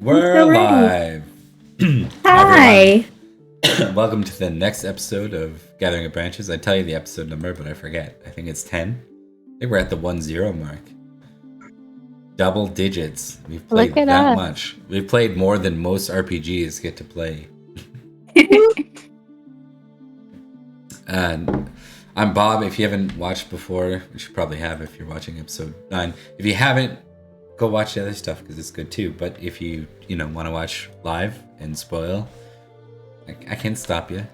We're live. Hi. Welcome to the next episode of Gathering of Branches. I tell you the episode number, but I forget. I think it's 10. I think we're at the 1-0 mark. Double digits. We've played that much. We've played more than most RPGs get to play. And I'm Bob. If you haven't watched before, you should probably have if you're watching episode 9. If you haven't, go watch the other stuff because it's good too. But if you want to watch live and spoil, I can't stop you.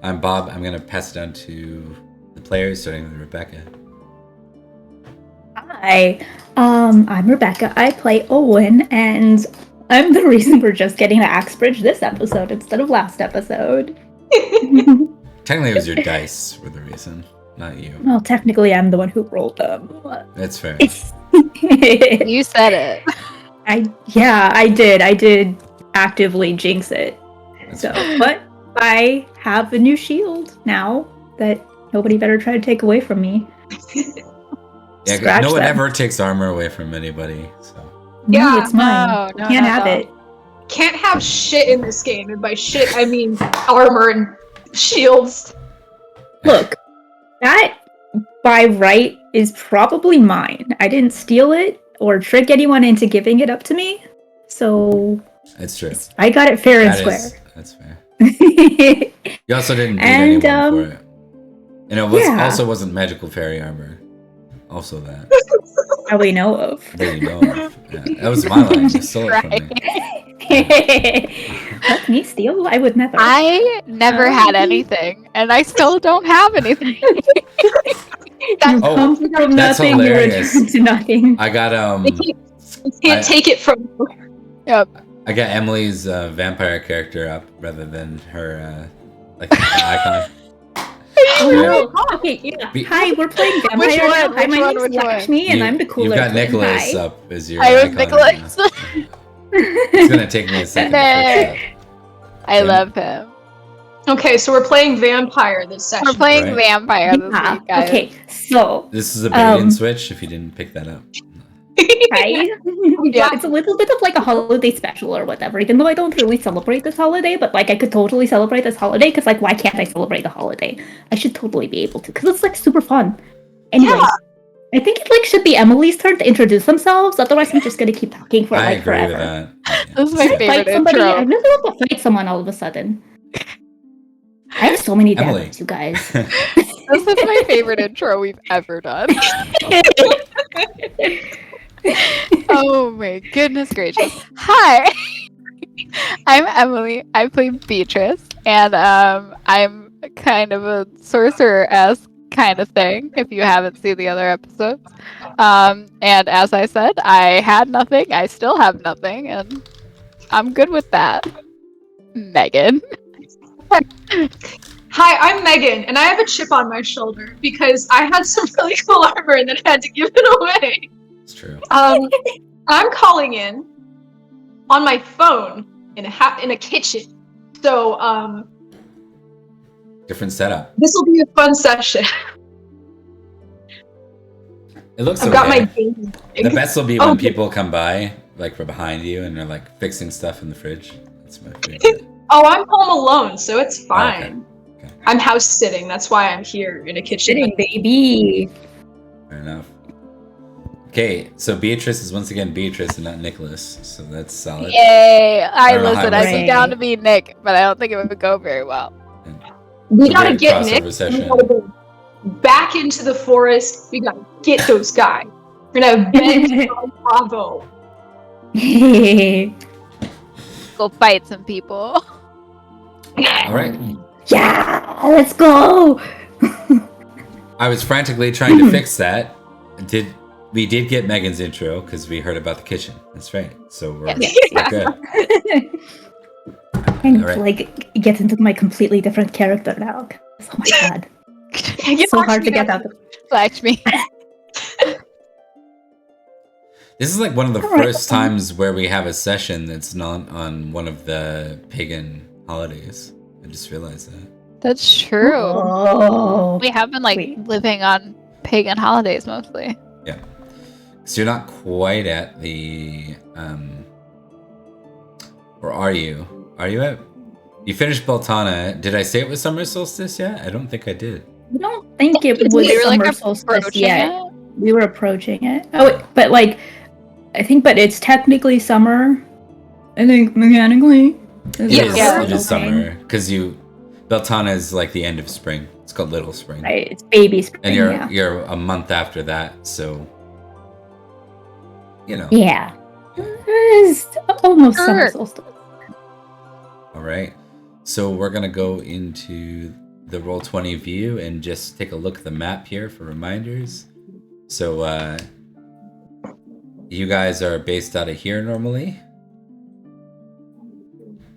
I'm Bob. I'm gonna pass it down to the players, starting with Rebecca. Hi. I'm Rebecca. I play Owen, and I'm the reason we're just getting to Axbridge this episode instead of last episode. Technically, it was your dice were the reason, not you. Well, technically, I'm the one who rolled them. That's fair. You said it. I did. I did actively jinx it. But I have a new shield now that nobody better try to take away from me. Yeah, no one ever takes armor away from anybody. So. No, it's mine. No, can't have it. Can't have shit in this game, and by shit I mean armor and shields. Look, that by right is probably mine. I didn't steal it or trick anyone into giving it up to me, so that's true. I got it fair and square. That's fair. You also didn't beat anyone for it, and it also wasn't magical fairy armor. Also that. That we know of. That you know of. Yeah, that was my line. You stole it from me. Let me steal? I would never. I never had anything, and I still don't have anything. That's nothing. Hilarious. To nothing. I got You can't take it from you. Yep. I got Emily's vampire character up rather than her icon. Okay, yeah. Hi, we're playing vampire now. Hi, my name's Lakshmi, and I'm the cooler. You've got Nicholas up as your I was icon. Nicholas. It's gonna take me a second. I love him. Okay, so we're playing vampire this session. We're playing vampire this week, guys. Okay, so this is a bait-and switch. If you didn't pick that up. Right? Yeah, it's a little bit of like a holiday special or whatever, even though I don't really celebrate this holiday, but like I could totally celebrate this holiday because like why can't I celebrate the holiday? I should totally be able to because it's like super fun. Anyway, I think it like should be Emily's turn to introduce themselves, otherwise I'm just gonna keep talking for like forever. I agree with that. This is my favorite intro. I really want to fight someone all of a sudden. I have so many daggers, you guys. This is my favorite intro we've ever done. Oh my goodness gracious. Hi, I'm Emily. I play Beatrice, and I'm kind of a sorcerer-esque kind of thing, if you haven't seen the other episodes. And as I said, I had nothing, I still have nothing, and I'm good with that. Megan. Hi, I'm Megan, and I have a chip on my shoulder because I had some really cool armor and then had to give it away. It's true. I'm calling in on my phone in a kitchen. So, Different setup. This will be a fun session. It looks I've got my baby. The best will be when people come by, like from behind you, and they're like fixing stuff in the fridge. That's my favorite. Oh, I'm home alone, so it's fine. Okay. I'm house sitting. That's why I'm here in a kitchen. Sitting, baby. Fair enough. Okay, so Beatrice is once again Beatrice and not Nicholas, so that's solid. Yay! I'd be down to be Nick, but I don't think it would go very well. We gotta get Nick. We gotta go back into the forest. We gotta get those guys. We're gonna have Ben Bravo. Go fight some people. All right. Yeah, let's go. I was frantically trying to fix that. We did get Megan's intro because we heard about the kitchen. That's right. So we're good. And like gets into my completely different character now. Oh my god. It's so hard to get out of. Lakshmi. This is like one of the first times where we have a session that's not on one of the pagan holidays. I just realized that. That's true. Oh. We have been living on pagan holidays mostly. Yeah. So you're not quite at the or are you? Are you at? You finished Beltana. Did I say it was summer solstice yet? I don't think I did. I don't think it was We were like summer solstice approaching yet. it. We were approaching it. Oh, but like, I think, but it's technically summer. I think mechanically. It is summer because Beltana is like the end of spring. It's called Little Spring. Right, it's baby spring. And you're a month after that, so you know. Yeah. It's almost summer solstice. All right. So we're going to go into the Roll20 view and just take a look at the map here for reminders. So you guys are based out of here normally.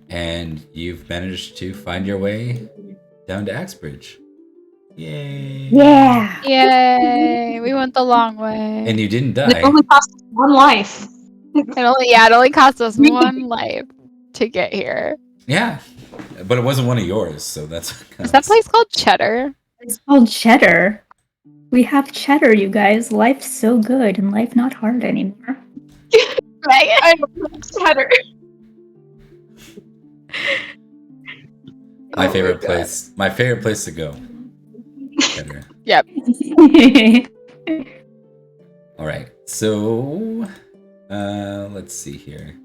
And you've managed to find your way down to Axbridge. Yay. Yeah. Yay! We went the long way. And you didn't And it die. only cost us one life. It only cost us one life to get here. Yeah. But it wasn't one of yours, so that's... Is that place called Cheddar? It's called Cheddar. We have Cheddar, you guys. Life's so good and life not hard anymore. I love Cheddar. My favorite place. My favorite place to go. Cheddar. Yep. All right. So, let's see here.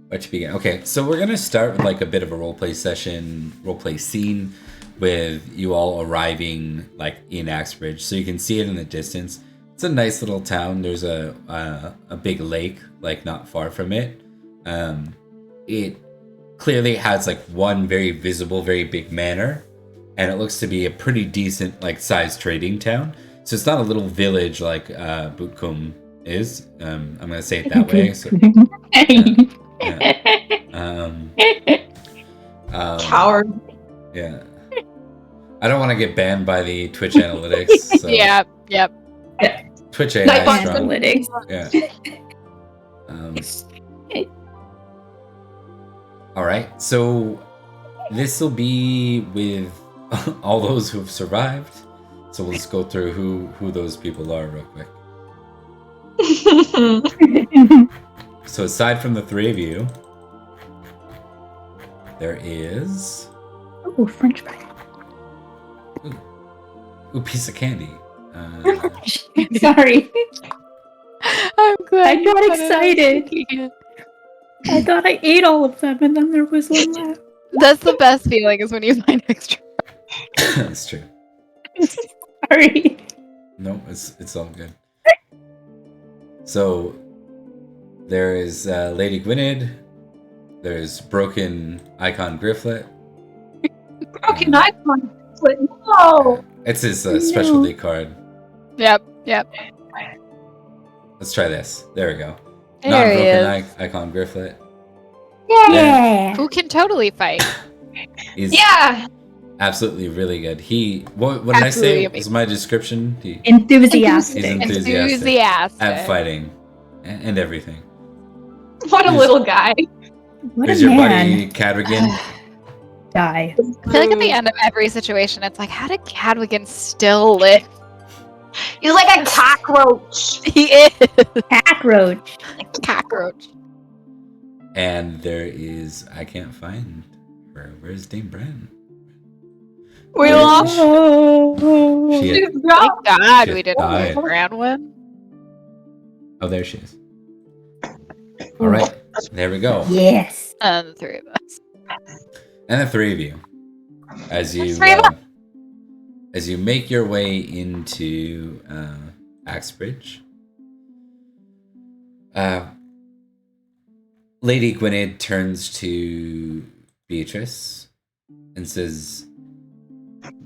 Where to begin? Okay, so we're gonna start with like a bit of a roleplay session, roleplay scene, with you all arriving like in Axbridge, so you can see it in the distance. It's a nice little town. There's a big lake like not far from it. It clearly has like one very visible, very big manor, and it looks to be a pretty decent like sized trading town. So it's not a little village like Bootcombe is. I'm gonna say it that way. So, Coward. Yeah. I don't want to get banned by the Twitch analytics. So Yep. Twitch AI Nightbot is strong. Analytics. Yeah. All right. So this will be with all those who've survived. So we'll just go through who those people are real quick. So aside from the three of you, there is... Oh, French fry. Ooh, piece of candy. Sorry. I'm glad. I got excited. I thought I ate all of them and then there was one left. That's the best feeling is when you find extra. That's true. Sorry. No, it's all good. So there is Lady Gwynedd. There's Broken Icon Grifflet. Broken icon. No. It's his specialty card. Yep. Let's try this. There we go. There he Non-broken is. icon Grifflet. Yeah. Who can totally fight? He's Yeah. absolutely really good. What did I say? Absolutely Was my description? He's Enthusiastic. enthusiastic at fighting and everything. What a little guy. What Here's a your man. buddy Cadrigan. Die. I feel like at the end of every situation, it's like, how did Cadwigan still live? He's like a cockroach. He is Cockroach. a cockroach. And there is I can't find her. Where's Dame Bran? We Where is lost. She had- She's gone. Thank God Shit we didn't died. lose Branwyn. Oh, there she is. All right, there we go. Yes. And the three of us. And the three of you, as you Three of us. as you make your way into Axbridge, Lady Gwynedd turns to Beatrice and says,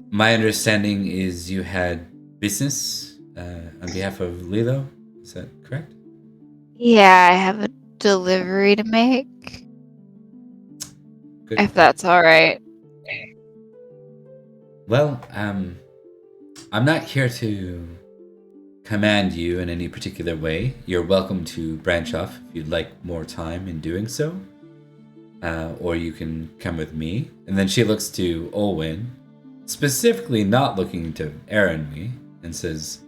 "My understanding is you had business on behalf of Lilo. Is that correct?" Yeah, I have a delivery to make. Good. If that's all right. Well, I'm not here to command you in any particular way. You're welcome to branch off if you'd like more time in doing so. Or you can come with me. And then she looks to Olwyn, specifically not looking to Erenwe, and says,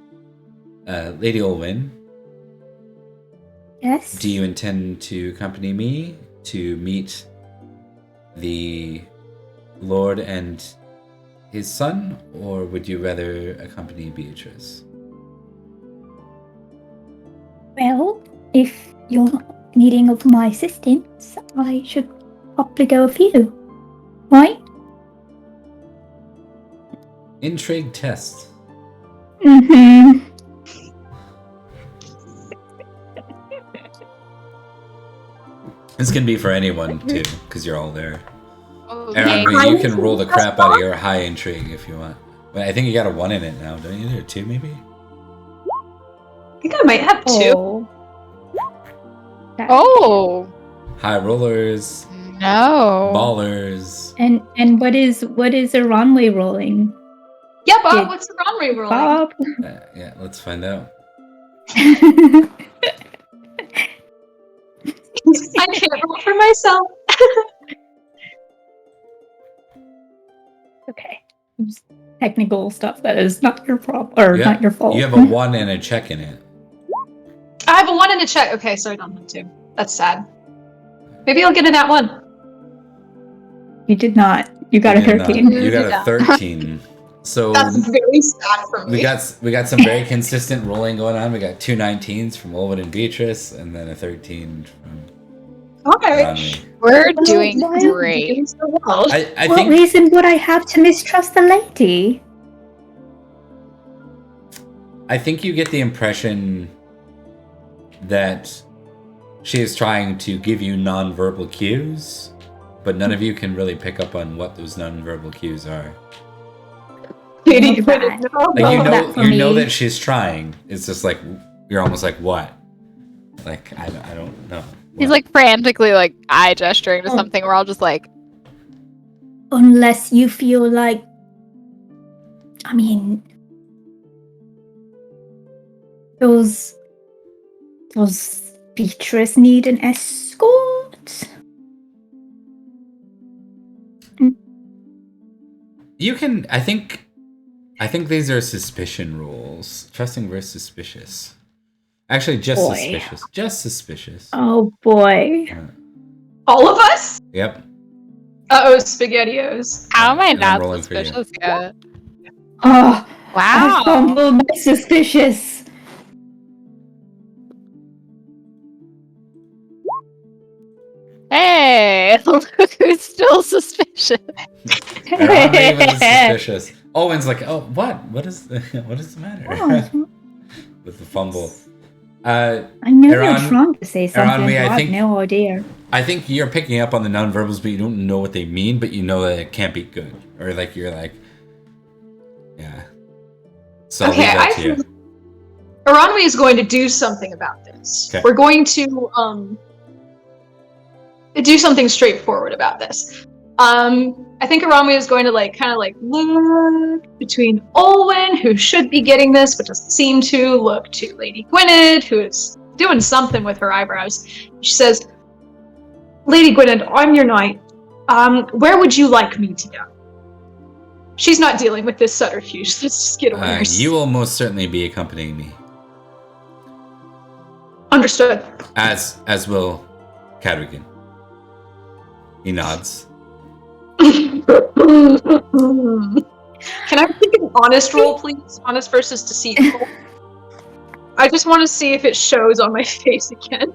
Lady Olwyn, Yes. Do you intend to accompany me to meet the Lord and his son, or would you rather accompany Beatrice? Well, if you're needing of my assistance, I should probably go with you. Right? Intrigue test. Mm-hmm. This can be for anyone too, because you're all there. Okay. Aaron, you can roll the crap out of your high intrigue if you want. But I think you got a 1 in it now, don't you? Or 2 maybe? I think I might have 2. Oh High rollers, no! ballers. And what is a runway rolling? Yeah, Bob, Did- what's the runway rolling? Bob. Yeah, let's find out. I can't roll for myself. Okay. Technical stuff that is not your problem or Yeah, not your fault. You have a 1 and a check in it. I have a 1 and a check. Okay, so I don't have 2. That's sad. Maybe I'll get a nat 1. You did not. You got a You did not. 13. You got a 13. So That's very sad for me. we got some very consistent rolling going on. We got 2 19s from Olwen and Beatrice, and then a 13 from Okay. Ronnie. We're doing why are we great. Doing so well. I What think reason would I have to mistrust the lady? you get the impression that she is trying to give you non-verbal cues, but none of you can really pick up on what those non-verbal cues are. Lady Love that. Gwyneth, no. Like Love that for you know me. that she's trying. It's just like you're almost like what? Like I don't know. He's What? like frantically like eye gesturing to Oh. something. We're all just like, Unless you feel like, I mean, those Beatrice need an escort. You can. I think these are suspicion rules. Trusting versus suspicious. Actually, just Boy. suspicious. Just suspicious. Oh boy. All of us? Yep. Uh-oh, SpaghettiOs. how am I And I'm not rolling for you. suspicious yet? Oh, I Wow. fumbled my suspicious. Hey, look who's still suspicious. Aaron Raven is suspicious. Owen's like, oh, what? What is the matter Oh, with the fumble? I know Aaron- you're trying to say something, Aaron, but I I think- have no idea. I think you're picking up on the nonverbals, but you don't know what they mean. But you know that it can't be good, or like you're like, yeah. So I'll Okay, leave that I to you. think Aranwi is going to do something about this. Okay. We're going to do something straightforward about this. I think Aranwi is going to kind of look between Olwen, who should be getting this but doesn't seem to, look to Lady Gwynedd, who is doing something with her eyebrows. She says, "Lady Gwynedd, I'm your knight. Where would you like me to go?" She's not dealing with this subterfuge. Let's just get away. You will most certainly be accompanying me, Understood. as will Cadrigan. He nods. Can I take an honest roll, please? Honest versus deceitful. I just want to see if it shows on my face again.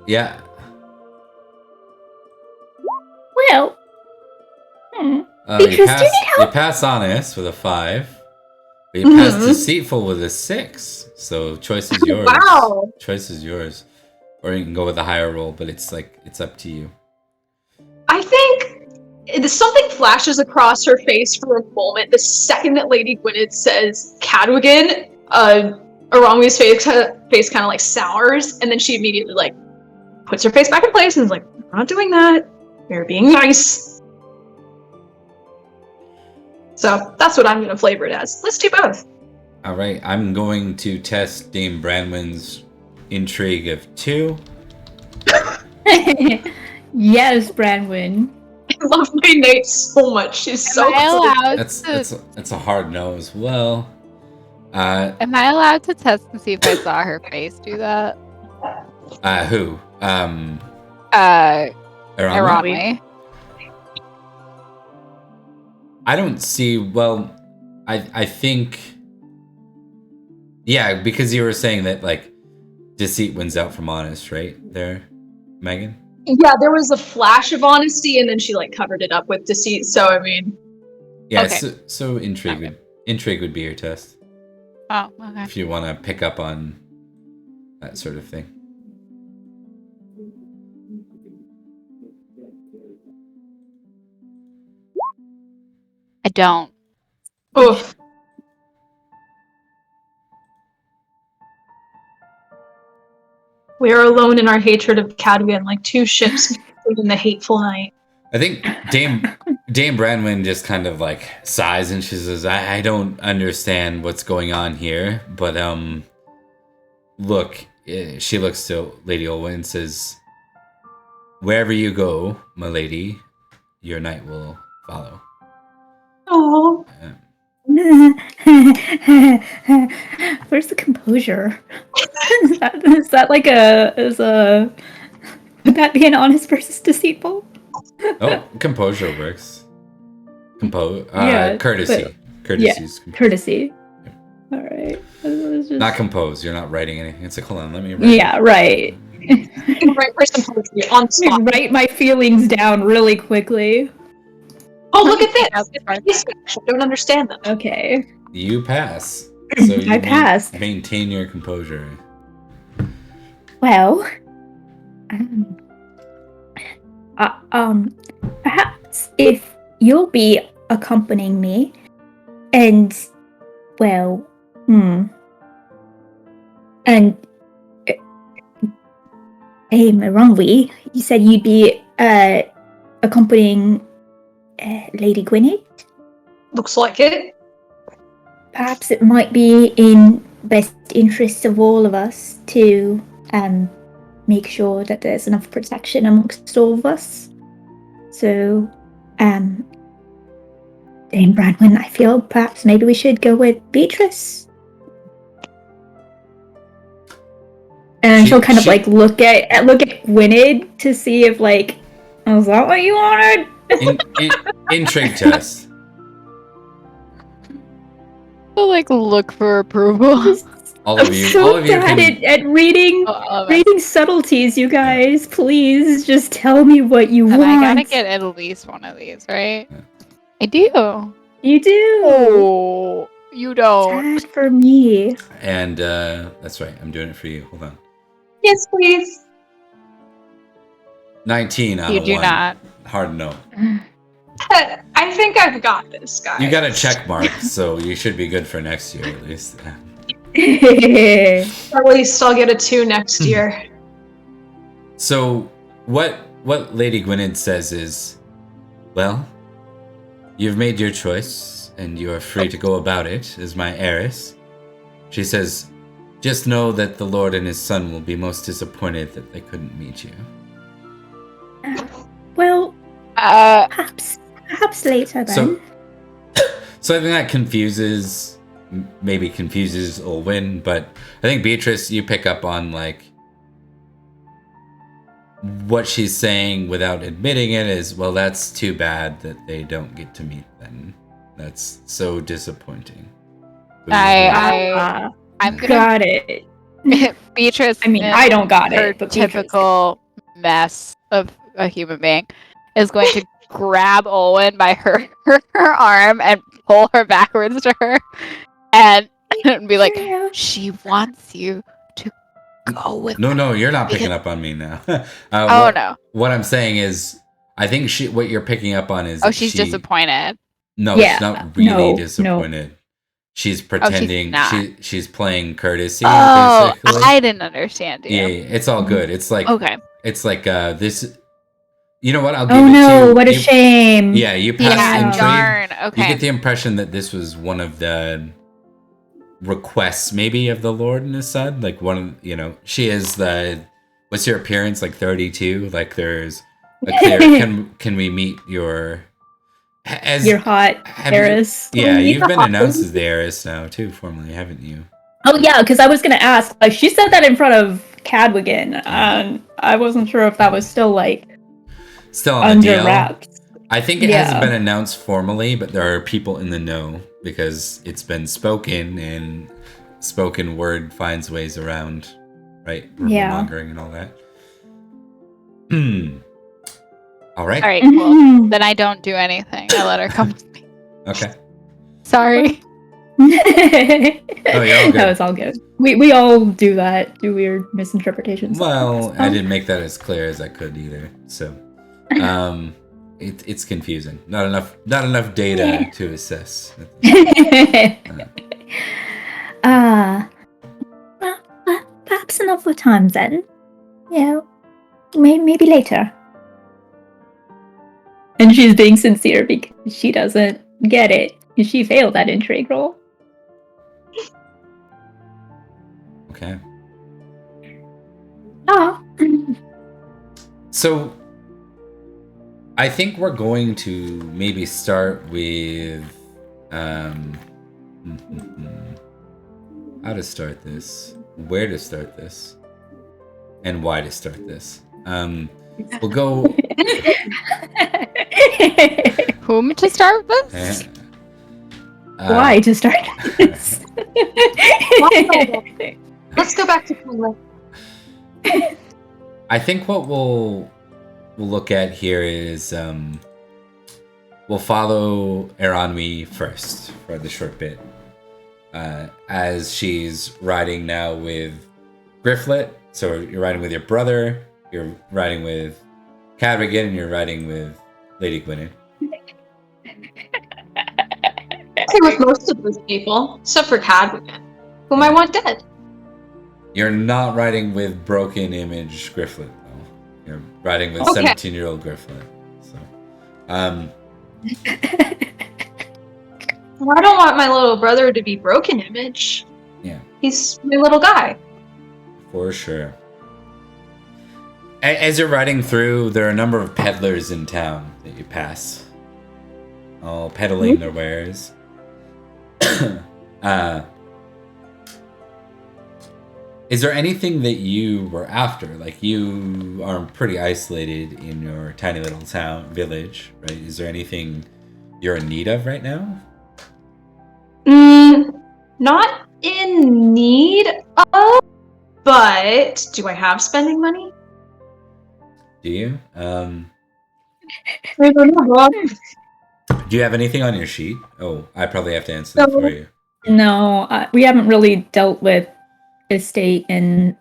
Yeah. Well, You Beatrice, do you pass, need you help? pass honest with a 5, but you pass deceitful with a 6. So choice is yours. Wow. Choice is yours, or you can go with a higher roll. But it's up to you. I think something flashes across her face for a moment the second that Lady Gwynedd says Cadwigan. Aranwi's face kind of sours, and then she immediately puts her face back in place and is like, "We're not doing that. We're being nice." So that's what I'm going to flavor it as. Let's do both. All right, I'm going to test Dame Branwyn's intrigue of 2. yes, Branwyn. I love my Nate so much. She's so Am I allowed That's a hard no as well. Am I allowed to test and see if I saw her face do that? Who? Ironically. I don't see. Well, I think. Yeah, because you were saying that like deceit wins out from honest, right? There, Megan. Yeah, there was a flash of honesty, and then she like covered it up with deceit. So I mean, Yeah. Okay. So intrigue would be your test Oh, okay. if you want to pick up on that sort of thing. I don't. oof. We are alone in our hatred of Cadwin, like two ships in the hateful night. I think Dame Branwyn just kind of like sighs and she says, I don't understand what's going on here, but look, she looks to Lady Olwen and says, wherever you go, my lady, your knight will follow. Oh, Where's the composure? Is that like would that be an honest versus deceitful? Oh, composure works. Yeah, Courtesy. Courtesy's Courtesy. All right. not compose. You're not writing anything. It's like, hold on, let me write. Yeah, right. write for some poetry on Let me spot. write my feelings down really quickly. Oh, look at this! I don't understand them. Okay. You pass. So you I passed. Maintain your composure. Well, perhaps if you'll be accompanying me, and well, and Runway, you said you'd be accompanying Lady Gwynedd. Looks like it. Perhaps it might be in best interest of all of us to make sure that there's enough protection amongst all of us. So, Dame Branwyn, I feel perhaps maybe we should go with Beatrice. And she'll kind of like look at Gwynedd to see if like, is that what you wanted? Intrigue test. I'll like look for approval. All of I'm you. so All of you bad can. at reading reading subtleties, you guys. Please just tell me what you And want. I gotta get at least one of these, right? Yeah. I do. You do. Oh, you don't. Sad for me. And that's right. I'm doing it for you. Hold on. Yes, please. 19 out You of do 1. not. Hard no. I think I've got this, guys. You got a check mark, so you should be good for next year at least. At least I'll get a 2 next year. So what Lady Gwynedd says is, well, you've made your choice and you are free to go about it as my heiress. She says, just know that the Lord and his son will be most disappointed that they couldn't meet you. Well, perhaps later then. So I think that maybe confuses Olwen, but I think Beatrice, you pick up on like what she's saying without admitting it is, well, that's too bad that they don't get to meet then. That's so disappointing. I'm gonna got it. Beatrice. I mean, I don't got her it, but Beatrice typical mess of a human being is going to grab Olwen by her arm and pull her backwards to her, and be like, "She wants you to go with." No, you're not picking up on me now. No. What I'm saying is, I think what you're picking up on is. Oh, she's disappointed. No, Yeah, she's not really no. disappointed. She's pretending. She's playing courtesy. Oh, basically. I didn't understand you. Yeah, it's all good. It's like Okay. It's like this. You know what? I'll give Oh it to no! you. What a shame. Yeah, you pass Yeah, intrigue. darn. Okay. You get the impression that this was one of the requests, maybe, of the Lord and his son. Like she is the. What's your appearance? Like 32. Like there's a clear. Can we meet your? Your hot heiress. You've been announced as the heiress now too, formally, haven't you? Oh yeah, because I was gonna ask. Like she said that in front of Cadwigan, and I wasn't sure if that was still like Still on the under deal. wraps. I think it hasn't Yeah. been announced formally, but there are people in the know because it's been spoken, and spoken word finds ways around, right? Yeah. Rumor-mongering and all that. All right. All right, cool. Then I don't do anything. I let her come to me. Okay. Sorry. Oh, you're all good. No, it's all good. We all do that. Do weird misinterpretations. Well, I Um, didn't make that as clear as I could either. So, it's confusing. Not enough data to assess. Well, perhaps another time then. Yeah, maybe later. And she's being sincere because she doesn't get it. She failed that intrigue roll. Okay. Oh. So, I think we're going to maybe start with how to start this, where to start this, and why to start this. We'll go. Whom to start with this? Why to start this? Let's go back to Conway. I think what we'll look at here is we'll follow Eranwi first for the short bit, as she's riding now with Grifflet. So you're riding with your brother, you're riding with Cadrigan, and you're riding with Lady Gwynedd. Okay with most of those people, except for Cadwigan, whom I want dead. You're not riding with Broken Image Grifflet, though. You're riding with Okay. 17-year-old Grifflet. So, I don't want my little brother to be Broken Image. yeah. He's my little guy. For sure. As you're riding through, there are a number of peddlers in town that you pass, all peddling their wares. Is there anything that you were after? Like, you are pretty isolated in your tiny little village, right? Is there anything you're in need of right now? Not in need of, but do I have spending money? Do you? I don't know. Do you have anything on your sheet? Oh, I probably have to answer that No. for you. No, we haven't really dealt with estate and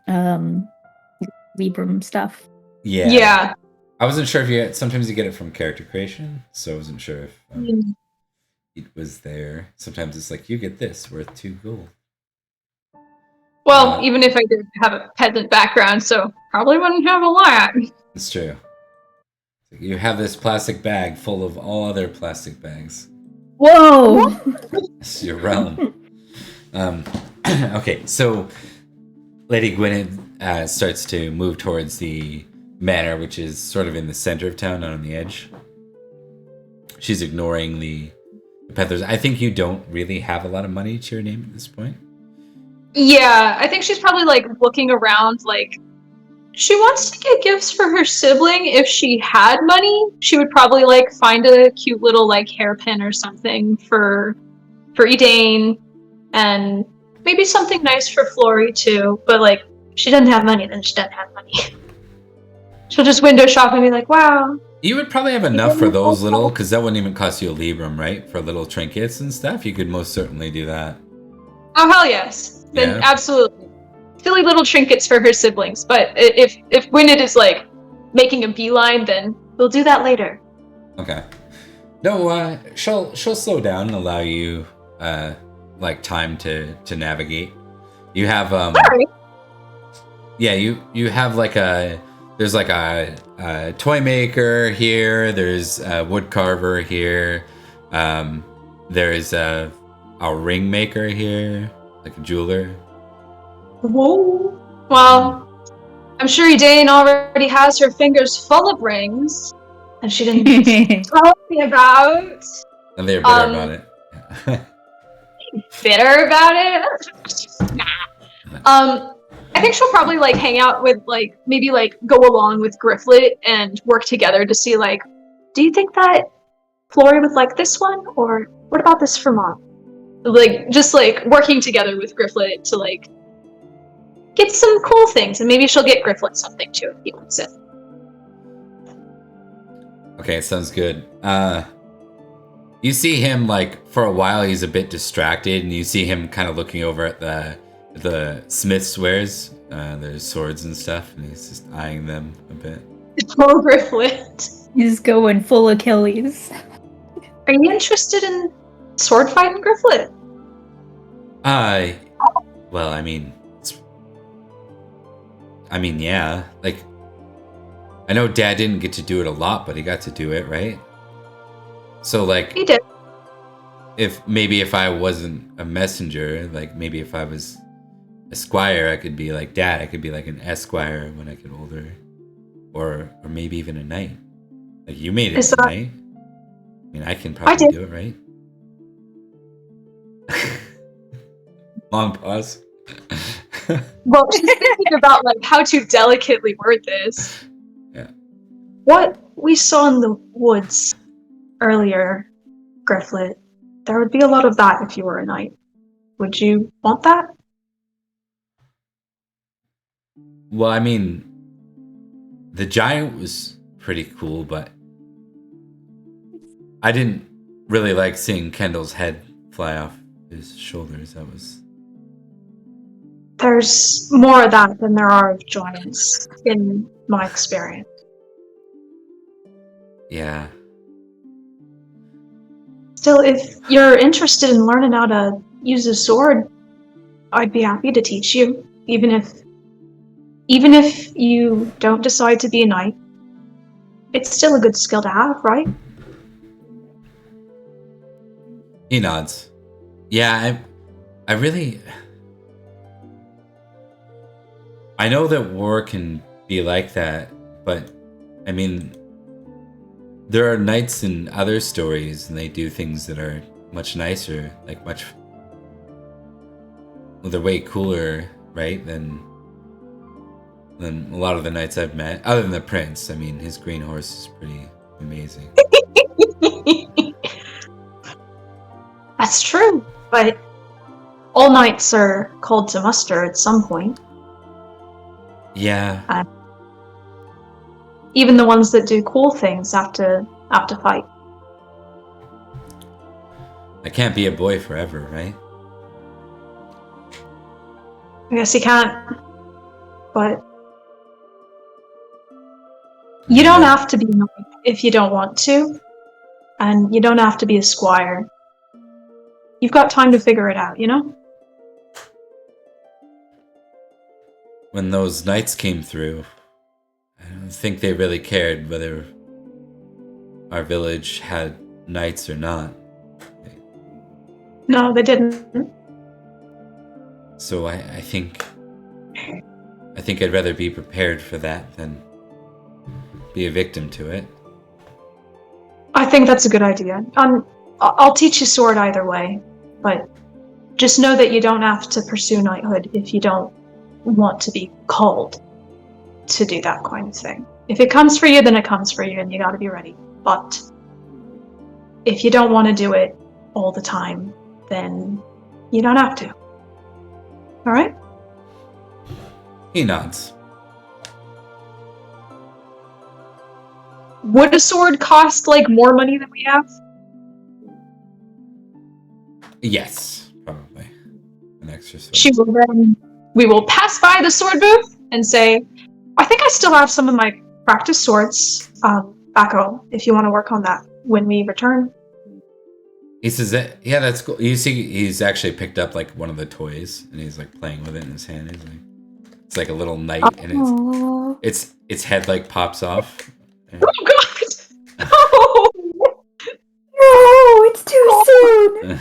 Libram stuff. Yeah. I wasn't sure if sometimes you get it from character creation, so I wasn't sure if it was there. Sometimes it's like, you get this, worth 2 gold. Well, even if I did have a peasant background, so probably wouldn't have a lot. It's true. You have this plastic bag full of all other plastic bags. Whoa! It's your realm. Okay, so Lady Gwynedd starts to move towards the manor, which is sort of in the center of town, not on the edge. She's ignoring the peddlers. I think you don't really have a lot of money to your name at this point. Yeah, I think she's probably like looking around like she wants to get gifts for her sibling. If she had money, she would probably like find a cute little like hairpin or something for Edane, and maybe something nice for Flory too. But like, if she doesn't have money, then she doesn't have money. She'll just window shop and be like, "Wow." You would probably have enough for those little, because that wouldn't even cost you a Libram, right? For little trinkets and stuff, you could most certainly do that. Oh hell yes! Then Yeah. absolutely. Silly little trinkets for her siblings. But if Gwynedd is like making a beeline, then we'll do that later. Okay. No, she'll slow down and allow you like time to navigate. You have Alright. yeah, you have like there's like a toy maker here, there's a wood carver here, there's a ring maker here, like a jeweler. Whoa. Well, I'm sure Edane already has her fingers full of rings, and she didn't tell me about. And they're bitter about it. Bitter about it? Nah. I I think she'll probably like hang out with like maybe like go along with Grifflet and work together to see like, do you think that Flory would like this one, or what about this for Mom? Like just like working together with Grifflet to like get some cool things, and maybe she'll get Grifflet something too if he wants it. Okay, sounds good. You see him like for a while he's a bit distracted, and you see him kind of looking over at the smith's wares, there's swords and stuff, and he's just eyeing them a bit. Poor Grifflet. He's going full Achilles. Are you interested in sword fighting, Grifflet? Well, I mean, yeah. Like, I know Dad didn't get to do it a lot, but he got to do it, right? So, like, He did. If I wasn't a messenger, like maybe if I was a squire, I could be like Dad. I could be like an esquire when I get older, or maybe even a knight. Like you made it, right? I mean, I can probably do it, right? Long pause. Well, she's thinking about like how to delicately word this. Yeah. What we saw in the woods earlier, Grifflet, there would be a lot of that if you were a knight. Would you want that? Well, I mean, the giant was pretty cool, but I didn't really like seeing Kendall's head fly off his shoulders. That was... There's more of that than there are of giants, in my experience. Yeah. Still, if you're interested in learning how to use a sword, I'd be happy to teach you, even if you don't decide to be a knight. It's still a good skill to have, right? He nods. Yeah, I really... I know that war can be like that, but, I mean, there are knights in other stories, and they do things that are much nicer, like much... Well, they're way cooler, right, than a lot of the knights I've met. Other than the prince, I mean, his green horse is pretty amazing. That's true, but all knights are called to muster at some point. Yeah. Even the ones that do cool things have to fight. I can't be a boy forever, right? I guess you can't, but you don't have to be a knight if you don't want to, and you don't have to be a squire. You've got time to figure it out, you know? When those knights came through, I don't think they really cared whether our village had knights or not. No, they didn't. So I think I'd rather be prepared for that than be a victim to it. I think that's a good idea. I'll teach you sword either way, but just know that you don't have to pursue knighthood if you don't want to be called to do that kind of thing. If it comes for you, then it comes for you, and you gotta be ready. But if you don't want to do it all the time, then you don't have to. Alright? He nods. Would a sword cost, like, more money than we have? Yes, probably. An extra sword. She will then... We will pass by the sword booth and say, I think I still have some of my practice swords back home, if you want to work on that when we return. He says that, yeah, that's cool. You see, he's actually picked up like one of the toys, and he's like playing with it in his hand. He's like, it's like a little knight, and its head like pops off. And... Oh God! Oh! No, it's too soon.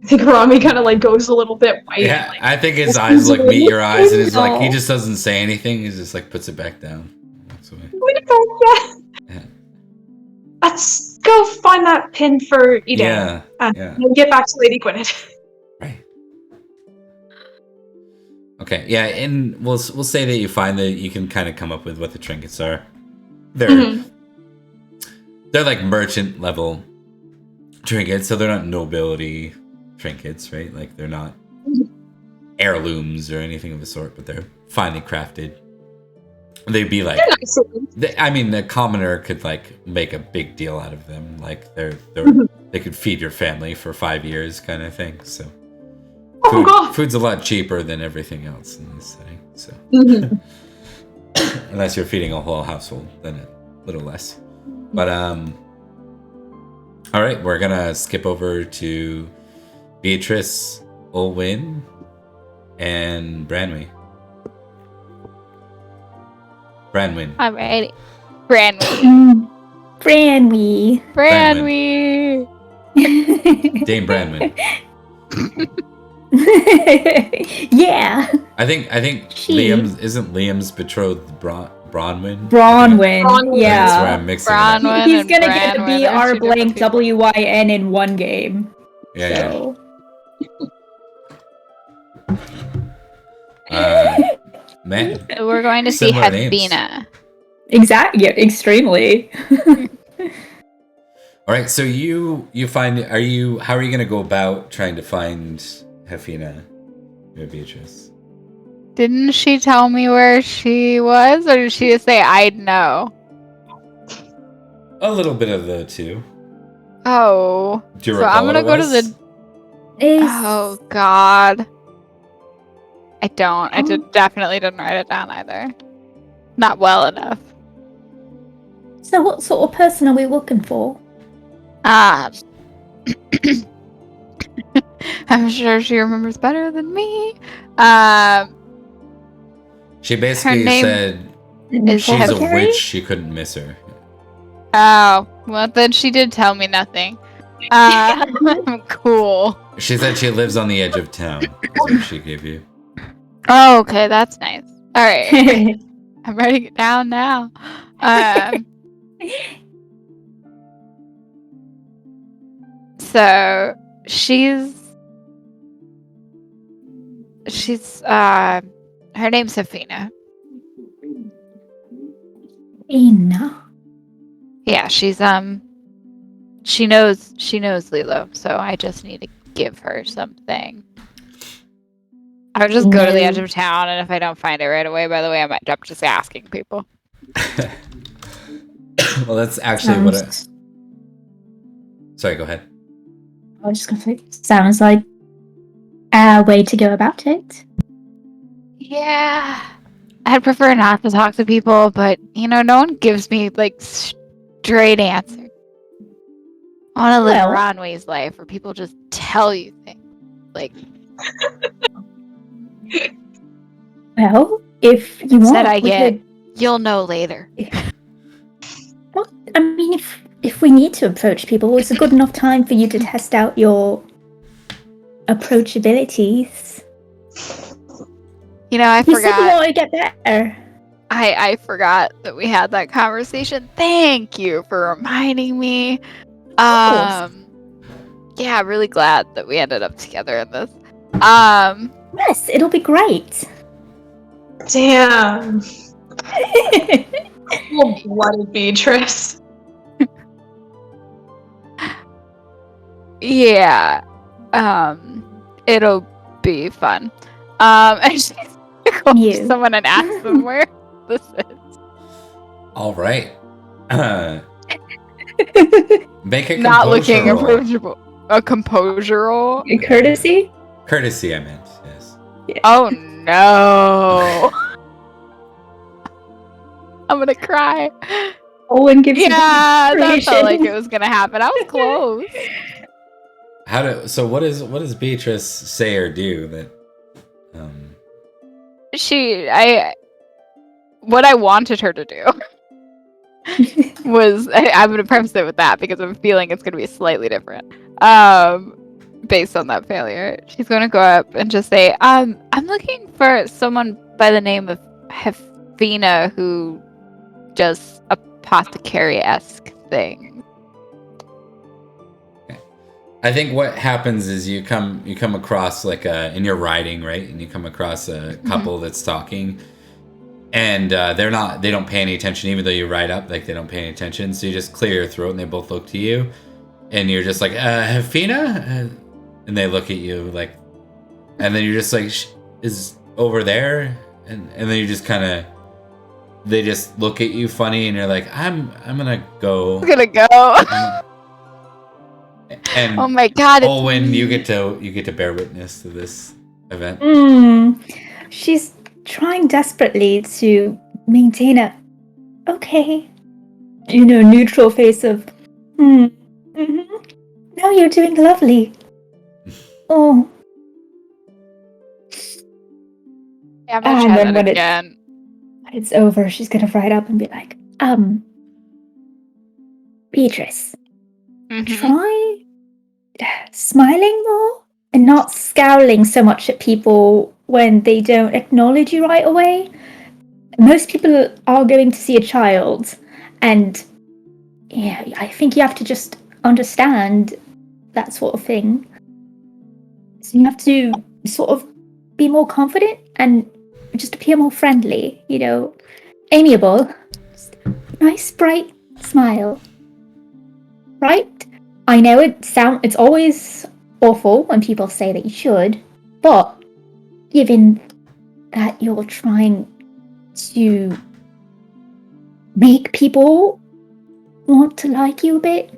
I think Rami kind of like goes a little bit white. Yeah, like, I think his eyes like meet your eyes, and he's like, he just doesn't say anything. He just like puts it back down. Walks away. Yeah. Let's go find that pin for Eden. Yeah. And yeah. we'll get back to Lady Gwyneth. Right. Okay, yeah, and we'll say that you find that you can kind of come up with what the trinkets are. They're like merchant level trinkets, so they're not nobility trinkets, right? Like they're not heirlooms or anything of the sort, but they're finely crafted. They'd be like, I mean, the commoner could like make a big deal out of them. Like they could feed your family for 5 years, kind of thing. So food's a lot cheaper than everything else in this setting. So unless you're feeding a whole household, then a little less. But all right, we're gonna skip over to Beatrice, Olwyn, and Branwyn. Alrighty. Branwyn. Dame Branwyn. Yeah. I think Liam's betrothed Bronwyn. Bronwyn. Yeah. That's where I'm mixing it up. Bronwyn. He's gonna and get to Branwyn be are our two different blank people. WYN in one game. Yeah, So. Man. We're going to see Similar names. Hefina. Exactly. Yeah, extremely. All right, so you find how are you going to go about trying to find Hefina, your Beatrice? Didn't she tell me where she was, or did she just say I'd know? A little bit of the two. Oh. Do you So recall I'm gonna what it go to was? Oh God. I don't. I definitely didn't write it down either. Not well enough. So what sort of person are we looking for? I'm sure she remembers better than me. She basically name said is she's a Secretary? witch. She couldn't miss her. Oh, well then she did tell me nothing. Cool. She said she lives on the edge of town. That's what she gave you. Oh, okay, that's nice. All right, I'm writing it down now. So she's her name's Hefina. Enough. Yeah, she's she knows Lilo, so I just need to give her something. I would just go to the edge of town, and if I don't find it right away, by the way, I might end up just asking people. Well, that's actually what I... Sorry, go ahead. I was just gonna say, sounds like a way to go about it. Yeah. I'd prefer not to talk to people, but, no one gives me, straight answers. I want to live Well- Ronway's life, where people just tell you things. Well, if you want, Said I we get. could- You'll know later. Well, I mean, if we need to approach people, it's a good enough time for you to test out your approachabilities. I You said you forgot. want to get better. I forgot that we had that conversation. Thank you for reminding me. course. Yeah, really glad that we ended up together in this. Yes, it'll be great. Damn. Cold-blooded Beatrice. Yeah. It'll be fun. And she's gonna go up to You. someone and ask them where this is. All right. Make a Not looking composure roll. approachable. A composure roll? Courtesy? Courtesy, I meant. Yes. Oh no. I'm gonna cry. Owen gives Yeah, that felt inspiration. like it was gonna happen. I was close. So what does Beatrice say or do that? What I wanted her to do was, I'm gonna preface it with that because I'm feeling it's gonna be slightly different. Based on that failure, she's gonna go up and just say, I'm looking for someone by the name of Hefina who does apothecary-esque thing. I think what happens is you come across like and you're riding, right? And you come across a couple that's talking, and they don't pay any attention, even though you ride up, like they don't pay any attention. So you just clear your throat, and they both look to you, and you're just like, Hefina? And they look at you like, and then you're just like, is over there? And then you just kind of, they just look at you funny, and you're like, I'm gonna go. I'm gonna go. And oh my god! Olwen, you get to bear witness to this event. She's trying desperately to maintain a neutral face of No, you're doing lovely. Oh. Yeah, I'm gonna try that again. When it's over, she's gonna ride up and be like, Beatrice. Try smiling more and not scowling so much at people when they don't acknowledge you right away. Most people are going to see a child, and I think you have to just understand that sort of thing. So you have to sort of be more confident and just appear more friendly, amiable. Just nice, bright smile. Right? I know it's always awful when people say that you should, but given that you're trying to make people want to like you a bit.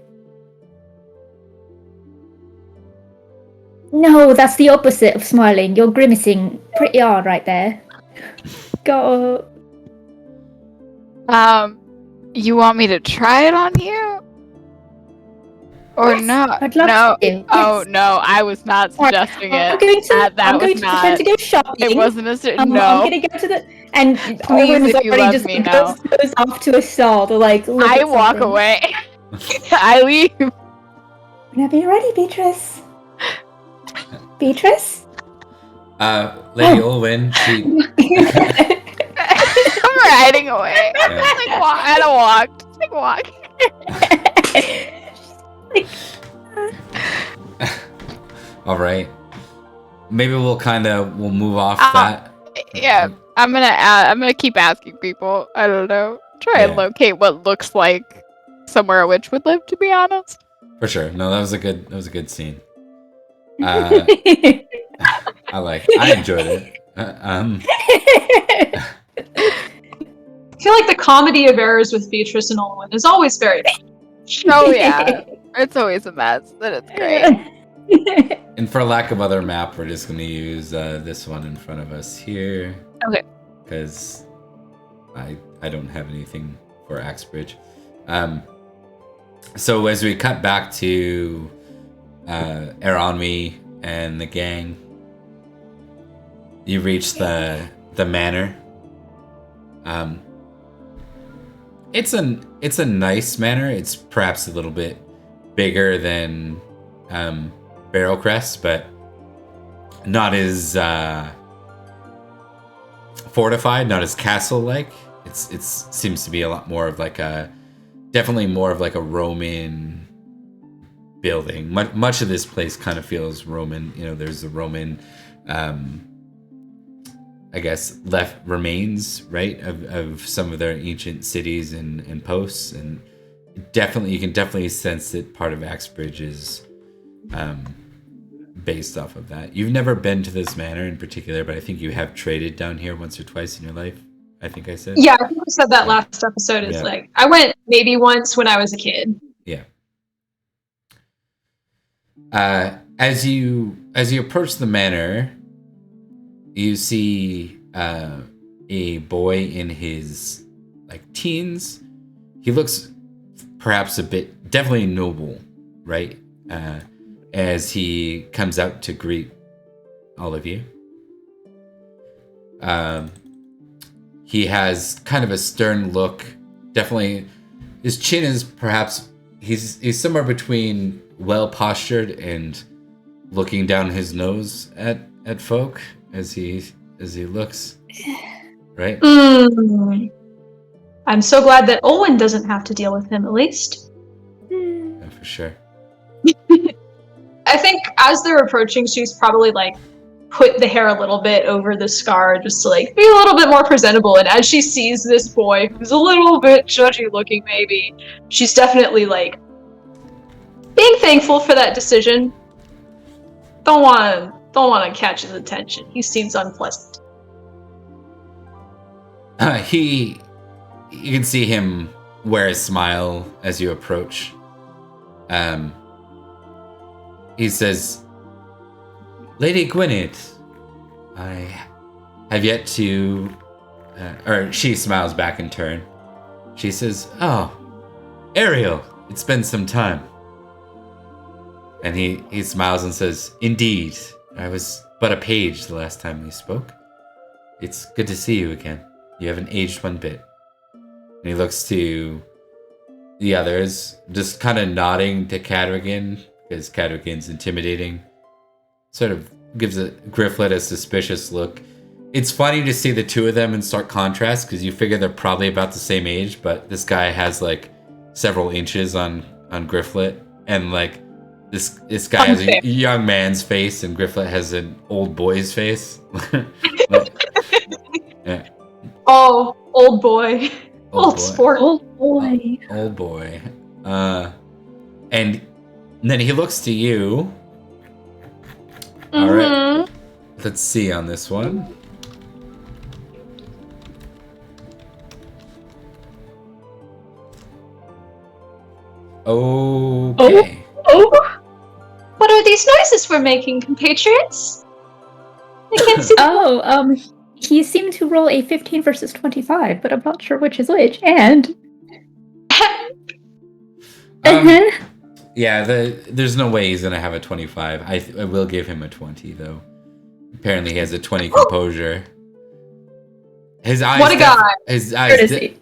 No, that's the opposite of smiling. You're grimacing pretty hard right there. Go. You want me to try it on you? Or yes, no? I'd love no. to. Yes. Oh no, I was not suggesting I'm it. going to. That I'm going was to not. pretend to go shopping. It wasn't a no. I'm going to go to the and Please, if you love me now. Goes off to a stall to like. Look I at walk something. away. I leave. Whenever you're ready, Beatrice. Beatrice. Lady Olwen, she. I'm riding away. Yeah. I don't walk. Just like walk. All right. Maybe we'll move off that. Yeah, I'm gonna keep asking people. I don't know. Try and locate what looks like somewhere a witch would live. To be honest. For sure. No, that was a good scene. I enjoyed it. I feel like the comedy of errors with Beatrice and Olwen is always very fun. Oh yeah, it's always a mess, but it's great. And for lack of other map, we're just gonna use this one in front of us here. Okay. Because I don't have anything for Axbridge. So as we cut back to Eronmi and the gang, you reach the manor. It's a nice manor. It's perhaps a little bit bigger than Barrowcrest, but not as fortified, not as castle-like. It seems to be a lot more of definitely more of like a Roman building. Much of this place kind of feels Roman. There's the Roman, I guess, left remains, right, of some of their ancient cities and posts, and you can definitely sense that part of Axbridge is based off of that. You've never been to this manor in particular, but I think you have traded down here once or twice in your life. I think I said. Yeah, I think I said that last episode. Is I went maybe once when I was a kid. Yeah. As you approach the manor, you see a boy in his teens. He looks perhaps definitely noble, right? As he comes out to greet all of you. He has kind of a stern look. Definitely, his chin is perhaps he's somewhere between well postured and looking down his nose at folk as he looks, right? I'm so glad that Olwen doesn't have to deal with him, at least. Yeah, for sure. as they're approaching, she's probably like put the hair a little bit over the scar just to like be a little bit more presentable. And as she sees this boy who's a little bit judgy looking, maybe, she's definitely like being thankful for that decision. Don't want to catch his attention. He seems unpleasant. You can see him wear a smile as you approach. He says, Lady Gwynedd, I have yet to... or she smiles back in turn. She says, oh, Ariel, it's been some time. And he smiles and says, indeed, I was but a page the last time we spoke. It's good to see you again. You haven't aged one bit. And he looks to the others, just kind of nodding to Cadrigan, because Cadrigan's intimidating. Sort of gives Grifflet a suspicious look. It's funny to see the two of them in stark contrast, because you figure they're probably about the same age, but this guy has like several inches on Grifflet, and like this guy has a young man's face, and Grifflet has an old boy's face. Yeah. Oh, old boy. Old sport. Old boy. Old boy. And then he looks to you. All right. Let's see on this one. Okay. Oh. What are these noises we're making, compatriots? I can't see. He seemed to roll a 15 versus 25, but I'm not sure which is which. And yeah, there's no way he's gonna have a 25. I will give him a 20 though. Apparently, he has a 20 composure. His eyes. What a guy! His eyes. Courtesy.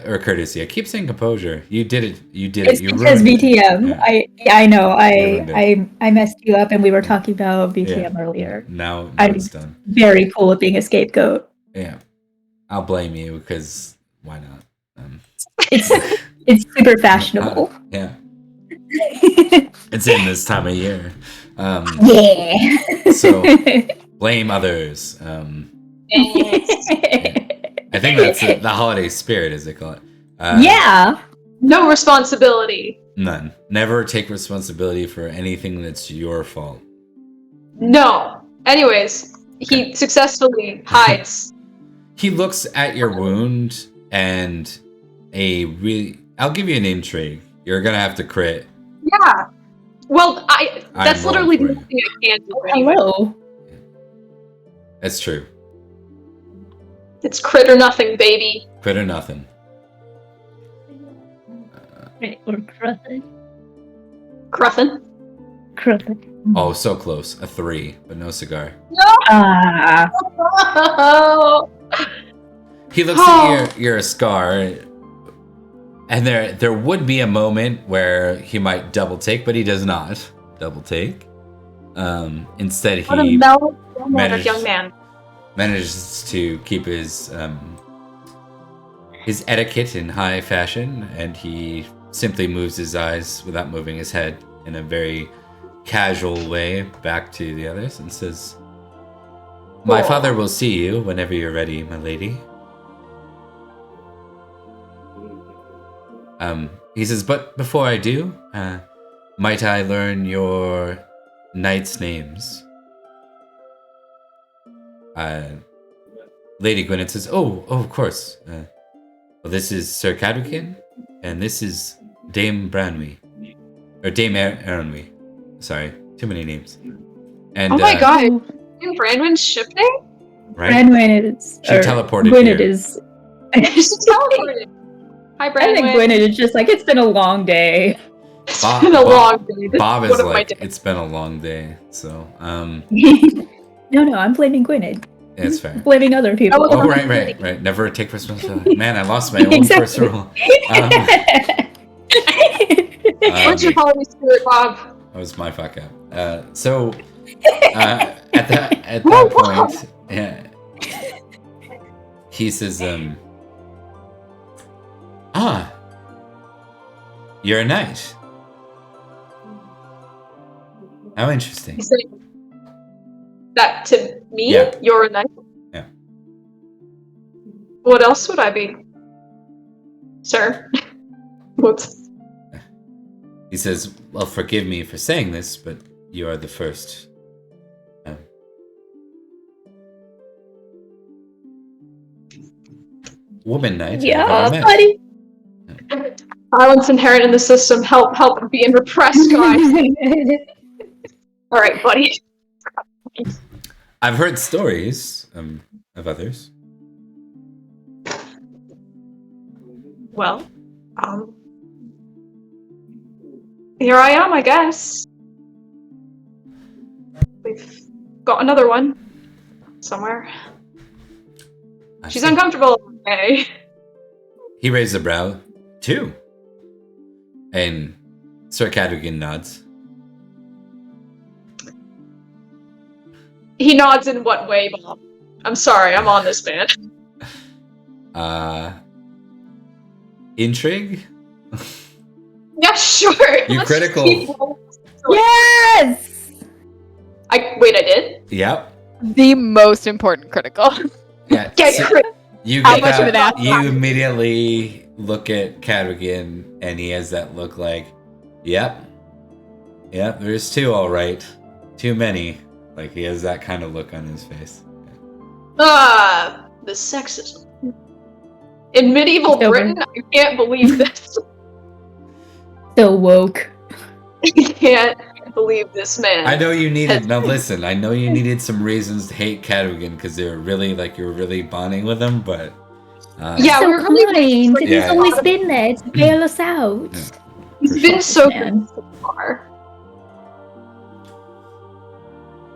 Or courtesy. I keep saying composure. You did it. You did it's it. You because ruined VTM. it. I know. I messed you up, and we were talking about VTM earlier. Now I'm it's done. very cool at being a scapegoat. Yeah, I'll blame you because why not? It's super fashionable. Yeah, it's in this time of year. Yeah. So blame others. I think that's the holiday spirit, as they call it. Yeah. No responsibility. None. Never take responsibility for anything that's your fault. No. Anyways, he successfully hides. He looks at your wound and I'll give you an intrigue. You're gonna have to crit. Yeah. Well, that's literally the rolling only thing I can do. Anyway. Hello. That's true. It's crit or nothing, baby. Crit or nothing. Or Cruffin. Cruffin. Oh, so close. A 3, but no cigar. Ah. No! He looks at your scar, and there would be a moment where he might double take, but he does not double take. Instead, What a he well-mannered young man. manages to keep his etiquette in high fashion, and he simply moves his eyes without moving his head in a very casual way back to the others and says, "My father will see you whenever you're ready, my lady." He says, "But before I do, might I learn your knights' names?" Lady Gwynedd says, "Oh, of course. Well, this is Sir Cadrican, and this is Dame Branwy. Or Dame Aaronwy. Sorry, too many names." And, oh my god, in Brandwin's ship name? Right? Brandwyn is... She teleported Gwynedd here. She teleported. Hi, I think Brandwin. Gwynedd is just like, it's been a long day. It's been a long day. This Bob one is of my like, days. it's been a long day, so, No, I'm blaming Gwynedd. yeah, it's fair. Blaming other people. Oh, right. Never take responsibility. Man, I lost my own first rule. What's your Holy Spirit, Bob? That was my fuck up. So, at that point, yeah, he says, you're a knight. How interesting. He's saying that to me? Yeah. You're a knight? Yeah. What else would I be? Sir? Whoops. He says, well, forgive me for saying this, but you are the first. Woman knight. Yeah, I've ever met. buddy. Violence inherent in the system. Help being repressed, guys. Alright, buddy. I've heard stories of others. Well, here I am, I guess. We've got another one somewhere. She's uncomfortable. Okay. He raised a brow, too. And Sir Cadogan nods. He nods in what way, Bob? I'm sorry, I'm on this, man. Intrigue? Yeah, sure. You Let's critical. keep rolling. Yes! I did? Yep. The most important critical. Yeah. Get so crit. you How get much of an that. ass? You immediately look at Cadogan, and he has that look like, yep. Yep, there's two, all right. Too many. Like, he has that kind of look on his face. The sexism. In medieval It's over. Britain, I can't believe this. So woke. I can't believe this man. I know you needed. Now listen, I know you needed some reasons to hate Cadogan because they were really like you were really bonding with him, but Yeah, so we were really kind. He's Yeah. always been there to bail us out. Yeah. He's been so Man. good so far.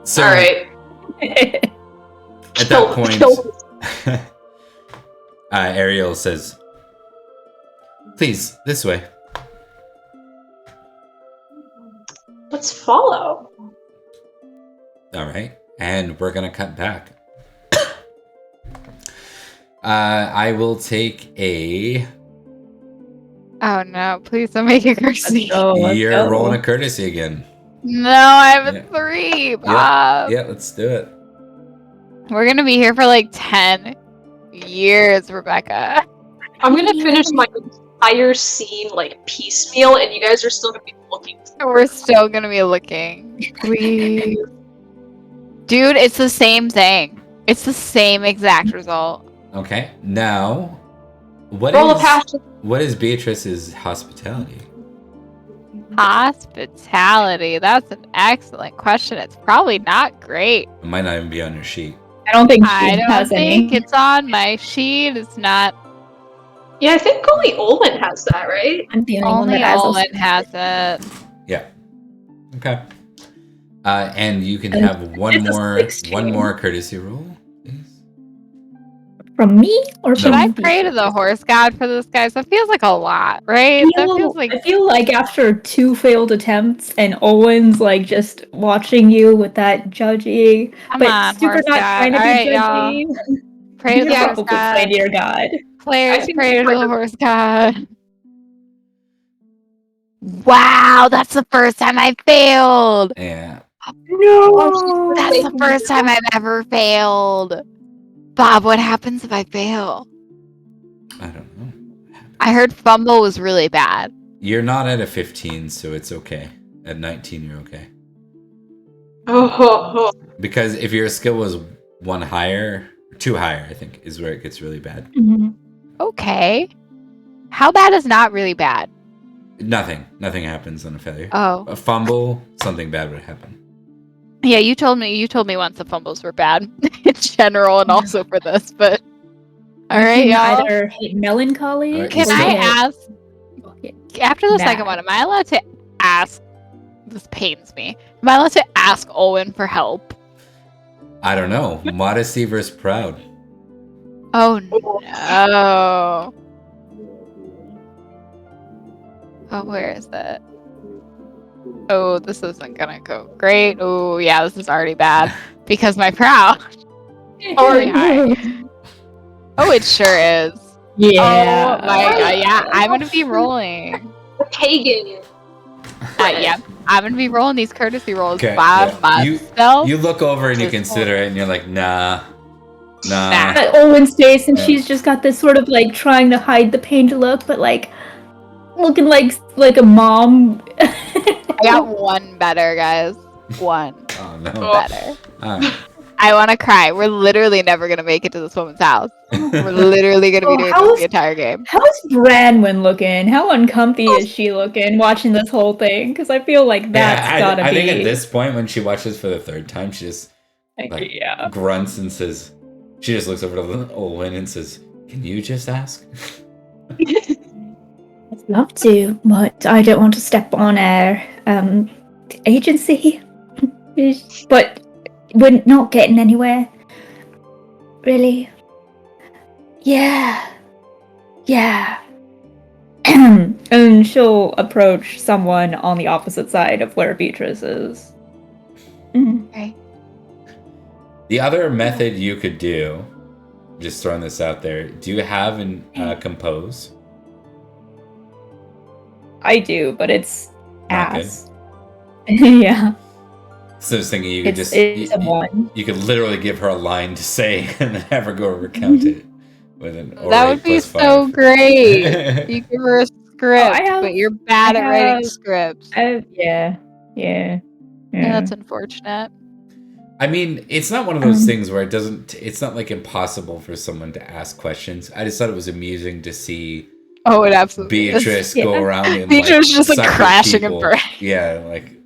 so Alright. at that point, Ariel says, "Please, this way." Let's follow. All right, and we're gonna cut back. I will take a. Oh no, please don't make it cursey. You're rolling a courtesy again. No, I have a Yeah. 3, Bob. Yeah, let's do it. We're gonna be here for like 10 years, Rebecca. I'm gonna finish my entire scene like piecemeal, and you guys are still gonna be looking. We're still gonna be looking. Please. Dude, it's the same thing. It's the same exact result. Okay, now, Roll a passion. what is Beatrice's hospitality? Hospitality. That's an excellent question. It's probably not great. It might not even be on your sheet. I don't think I she don't has think any. it's on my sheet. It's not. Yeah, I think only Olin has that, right? I'm the only one Only that has Olin has it. Yeah. Okay. And you can And have one it's a more 16. courtesy roll, please. From me or Should from I the- pray to the horse god for this, guys? That feels like a lot, right? That feels like I feel like after 2 failed attempts and Owen's like just watching you with that judgy, come but on, super horse not god. trying to All be right, y'all. judgy. Pray to the You're horse probably god. pray to your god. I think Pray to pray the to- horse god. Wow, that's the first time I failed. Yeah. No, That's the first time I've ever failed. Bob, what happens if I fail? I don't know. I heard fumble was really bad. You're not at a 15, so it's okay. At 19, you're okay. Oh. Because if your skill was 1 higher, or 2 higher, I think, is where it gets really bad. Mhm. Okay. How bad is not really bad? Nothing happens on a failure. Oh. A fumble, something bad would happen. Yeah, you told me once the fumbles were bad in general and also for this, but all right, You can y'all. either hate melancholy. All right, Can so- I or ask hate- after the Nah. second one, am I allowed to ask this pains me. Am I allowed to ask Owen for help? I don't know. Modesty versus proud. Oh no. Oh, where is it? Oh, this isn't gonna go great. Oh, yeah, this is already bad because my proud. Already high. Oh, it sure is. Yeah. Oh my god, yeah, I'm gonna be rolling. Pagan. Yeah. I'm gonna be rolling these courtesy rolls Okay, by yeah. myself. You look over and you Just consider it, and you're like, nah. At Owen's face, and Yeah. she's just got this sort of like trying to hide the pained look, but like looking like a mom. I got one better, guys. One Oh no. better. Alright. I want to cry. We're literally never gonna make it to this woman's house. We're literally gonna be doing this the entire game. How's Branwen looking? How uncomfy is she looking watching this whole thing? Because I feel like that's gotta be. I think at this point, when she watches for the third time, she just grunts and says, she just looks over to Olwen and says, "Can you just ask?" I'd love to, but I don't want to step on our agency. But we're not getting anywhere. Really? Yeah. And she'll approach someone on the opposite side of where Beatrice is. Okay. The other method you could do, just throwing this out there, do you have an compose? I do, but it's Not ass. Yeah. So I was thinking you could It's a one. you could literally give her a line to say and then have her go recount it with an That would be so great. You give her a script, but you're bad at writing scripts. Yeah. That's unfortunate. I mean, it's not one of those things where it's not like impossible for someone to ask questions. I just thought it was amusing to see it absolutely Beatrice go around and Beatrice just like crashing and burning. Yeah,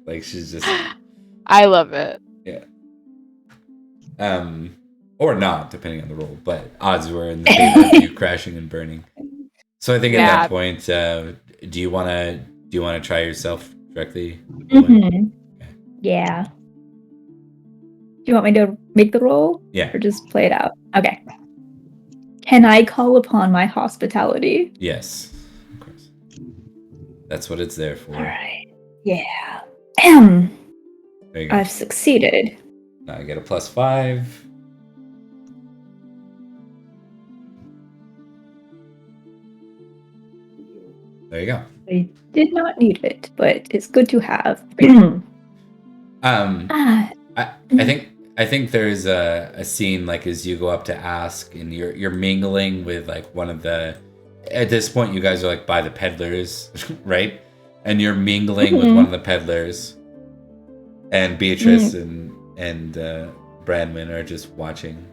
like she's just I love it. Yeah. Or not, depending on the role, but odds were in the favor of you crashing and burning. So I think at that point, do you wanna try yourself directly? Okay. Yeah. Do you want me to make the roll? Yeah. Or just play it out? Okay. Can I call upon my hospitality? Yes, of course. That's what it's there for. All right. Yeah. There you go. I've succeeded. Now I get a +5. There you go. I did not need it, but it's good to have. I think there's a scene like as you go up to ask and you're mingling with like one of the, at this point you guys are like by the peddlers, right? And you're mingling with one of the peddlers, and Beatrice and Branwen are just watching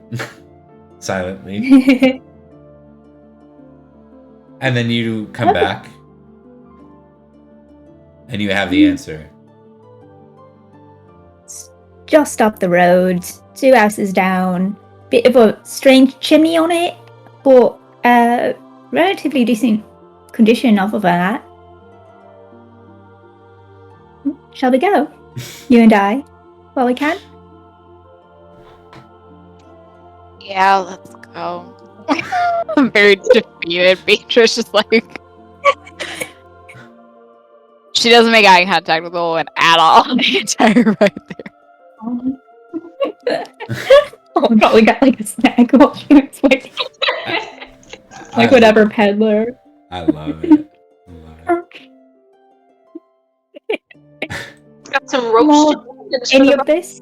silently. And then you come back and you have the answer. Just up the road, 2 houses down. Bit of a strange chimney on it, but relatively decent condition other than that. Shall we go? You and I? While we can? Yeah, let's go. I'm very defeated. Beatrice just like she doesn't make eye contact with Owen at all the entire ride there. Owen probably got like a snack while she was waiting. Like whatever peddler. I love it. Got some roasted Any of this?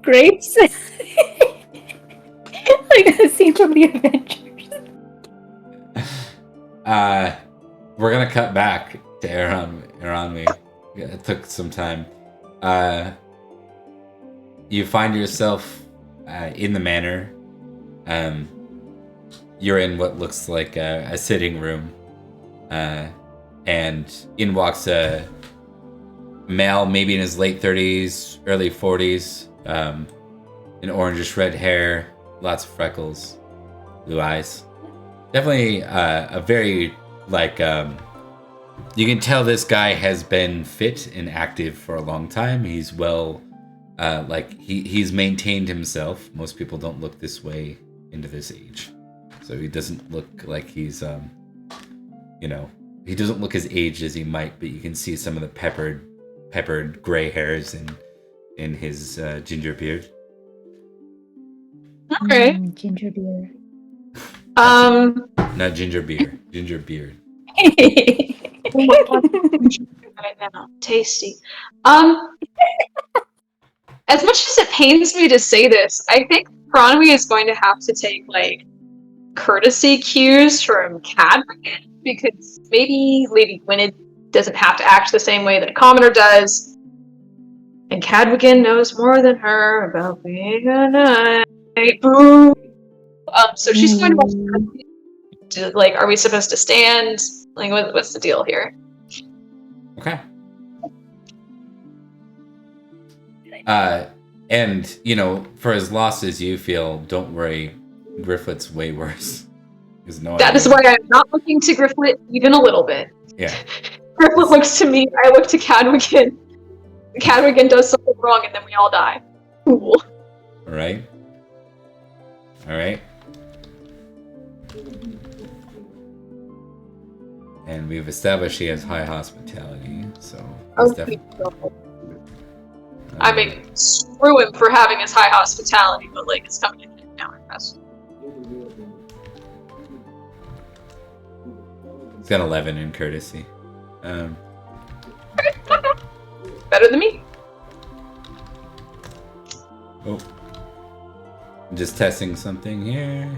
Grapes? Like a scene from the Avengers. We're gonna cut back to Aranmi. It took some time. You find yourself in the manor. You're in what looks like a sitting room, and in walks a male, maybe in his late 30s, early 40s, an orangish red hair, lots of freckles, blue eyes. Definitely a very like. You can tell this guy has been fit and active for a long time. He's well, he's maintained himself. Most people don't look this way into this age, so he doesn't look like he's, he doesn't look as aged as he might. But you can see some of the peppered gray hairs in his ginger beard. Okay. Ginger beer. Not ginger beer, ginger beard. Oh my god, right now, tasty. As much as it pains me to say this, I think Cronwy is going to have to take like courtesy cues from Cadric, because maybe Lady Gwynedd doesn't have to act the same way that a commoner does, and Cadwigan knows more than her about being a knight. Boo! So she's going to watch. Like, are we supposed to stand? Like, what's the deal here? Okay. And, you know, for as lost as you feel, don't worry, Grifflet's way worse. That is why I'm not looking to Grifflet even a little bit. Yeah. Grifflet looks to me, I look to Cadwigan. Cadwigan does something wrong, and then we all die. Cool. Alright. Alright. And we've established she has high hospitality, so... Okay. I mean, screw him for having his high hospitality, but like, it's coming in now, I guess. He's got 11 in courtesy. Better than me. Oh. I'm just testing something here.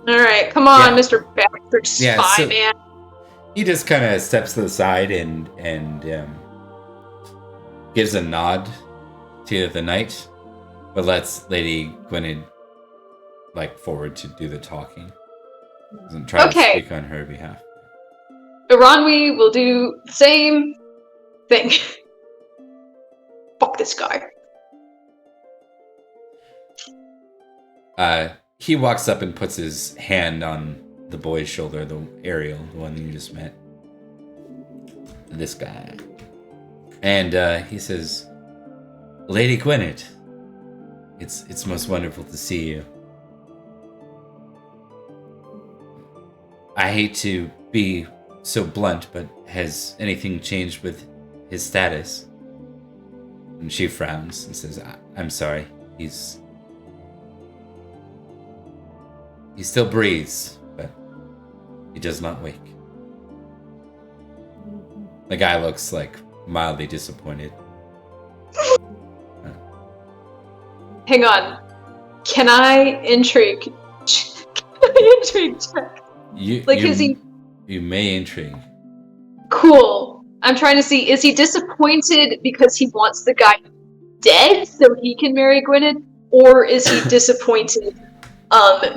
Alright, come on, Yeah. Mr. Bastard Spy Man. He just kind of steps to the side and gives a nod to the knight, but lets Lady Gwynedd like forward to do the talking. Doesn't try to speak on her behalf. Iranwi will do the same thing. Fuck this guy. He walks up and puts his hand on the boy's shoulder, the Ariel, the one that you just met. This guy. And he says, Lady Gwynedd, it's most wonderful to see you. I hate to be so blunt, but has anything changed with his status? And she frowns and says, I'm sorry. He still breathes, but he does not wake. The guy looks like mildly disappointed. Hang on. Can I intrigue? Intrigue check? Is he... You may intrigue. Cool. I'm trying to see, is he disappointed because he wants the guy dead so he can marry Gwynedd? Or is he disappointed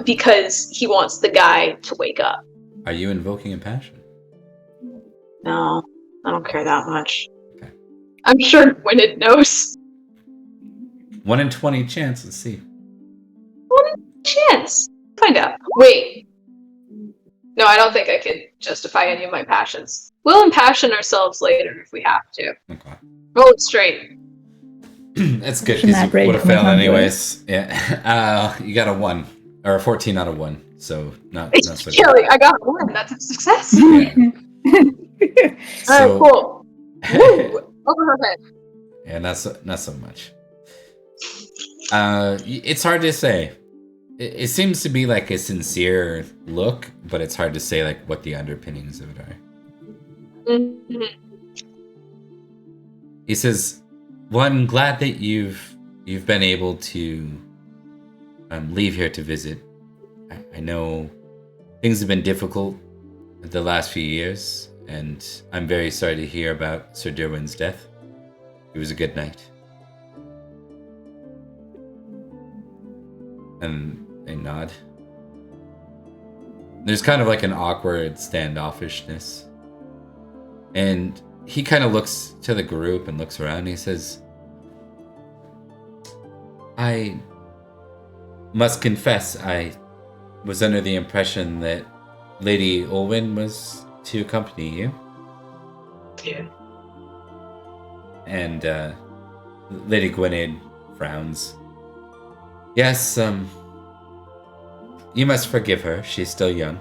because he wants the guy to wake up? Are you invoking a passion? No, I don't care that much. Okay. I'm sure Gwynedd knows. 1 in 20 chance, let's see. 1 in chance. Find out. Wait. No, I don't think I could justify any of my passions. We'll impassion ourselves later if we have to. Okay. Roll it straight. That's good, because you would have failed anyways. Yeah. You got a 1. Or a 14 out of 1. So, not so good. Kelly, I got a 1. That's a success. Yeah. Alright, cool. Woo! Over her head. Yeah, not so much. It's hard to say. It seems to be like a sincere look, but it's hard to say like what the underpinnings of it are. Mm-hmm. He says, "Well, I'm glad that you've been able to leave here to visit. I know things have been difficult the last few years, and I'm very sorry to hear about Sir Derwin's death. He was a good knight." And they nod. There's kind of like an awkward standoffishness. And he kind of looks to the group and looks around and he says, I must confess, I was under the impression that Lady Olwyn was to accompany you. Yeah. And Lady Gwynedd frowns. Yes, you must forgive her. She's still young.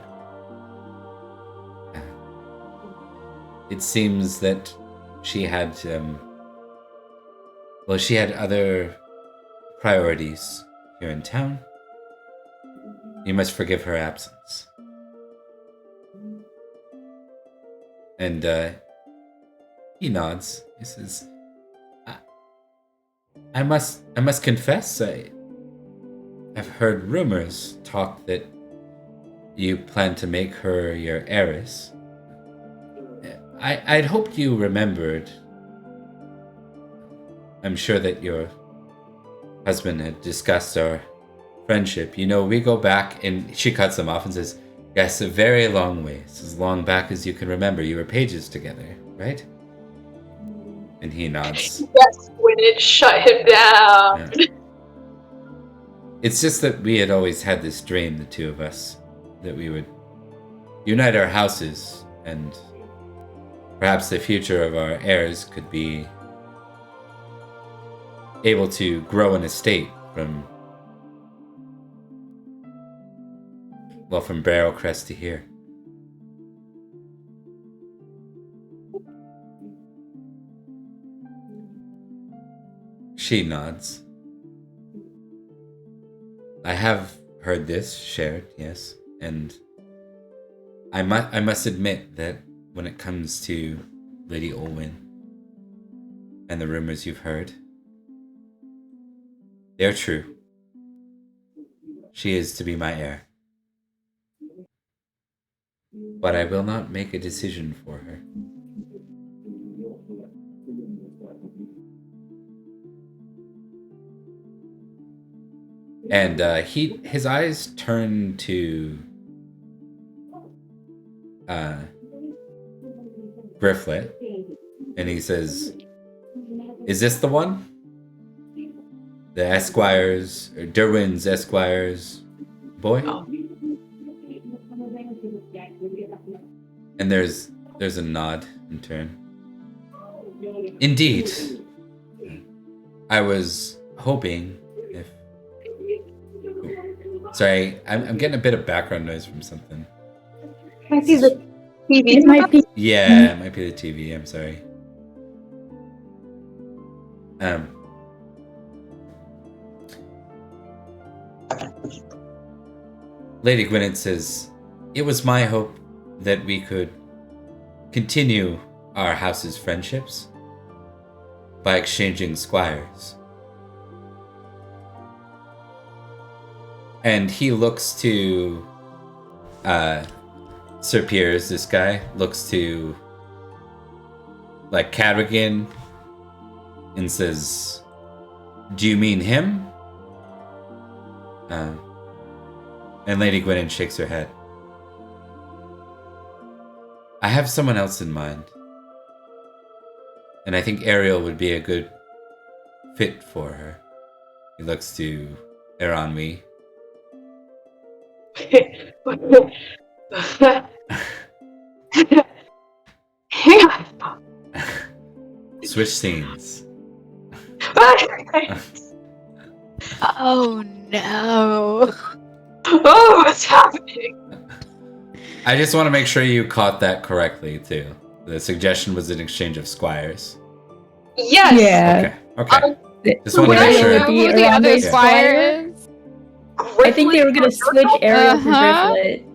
It seems that she had, she had other priorities here in town. You must forgive her absence. And he nods. He says, I must confess, I've heard rumors talk that you plan to make her your heiress. I'd hoped you remembered. I'm sure that your husband had discussed our friendship. You know, we go back, and she cuts him off and says, yes, a very long ways. As long back as you can remember. You were pages together, right? And he nods. Yes, when it shut him down. Yeah. It's just that we had always had this dream, the two of us, that we would unite our houses, and perhaps the future of our heirs could be able to grow an estate from Barrelcrest to here. She nods. I have heard this shared, yes, and I must admit that when it comes to Lady Olwen and the rumors you've heard, they're true. She is to be my heir. But I will not make a decision for her. And his eyes turn to Grifflet, and he says, is this the one? The Esquire's, or Derwin's Esquire's boy? Oh. And there's a nod in turn. Indeed. I was hoping if... Sorry, I'm getting a bit of background noise from something. Can I see the TV? It might be. Yeah, it might be the TV, I'm sorry. Lady Gwynedd says, it was my hope that we could continue our house's friendships by exchanging squires. And he looks to Sir Piers, this guy, looks to like Cadogan and says, do you mean him? And Lady Gwynedd shakes her head. I have someone else in mind. And I think Ariel would be a good fit for her. He looks to Eranwi. Hang on. Switch scenes. Oh no. Oh, what's happening? I just want to make sure you caught that correctly, too. The suggestion was an exchange of squires. Yes. Yeah. Okay. Just want to make sure. Who the Around other the squire is? I think they were gonna switch Ariel for Uh-huh. Grifflet.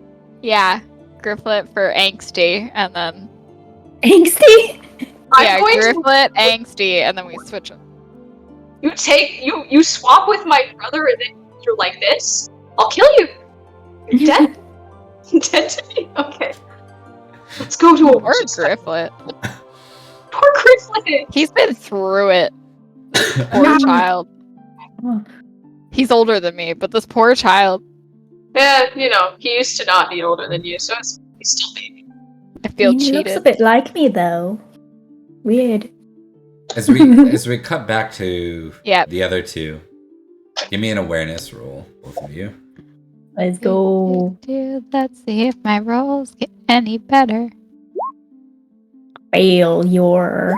Yeah, Grifflet for Angsty, and then Angsty? yeah, Grifflet, Angsty, and then we switch them. You swap with my brother and then you're like this? I'll kill you. You're dead? Dead to me? Okay. Let's go to a Poor Grifflet. Poor Grifflet. He's been through it. This poor child. He's older than me, but this poor child. Yeah, you know, he used to not be older than you, so he's still baby. I feel He cheated. looks a bit like me, though. Weird. As we cut back to Yep. the other two, give me an awareness roll, both of you. Let's go. Let's see if my rolls get any better. Failure.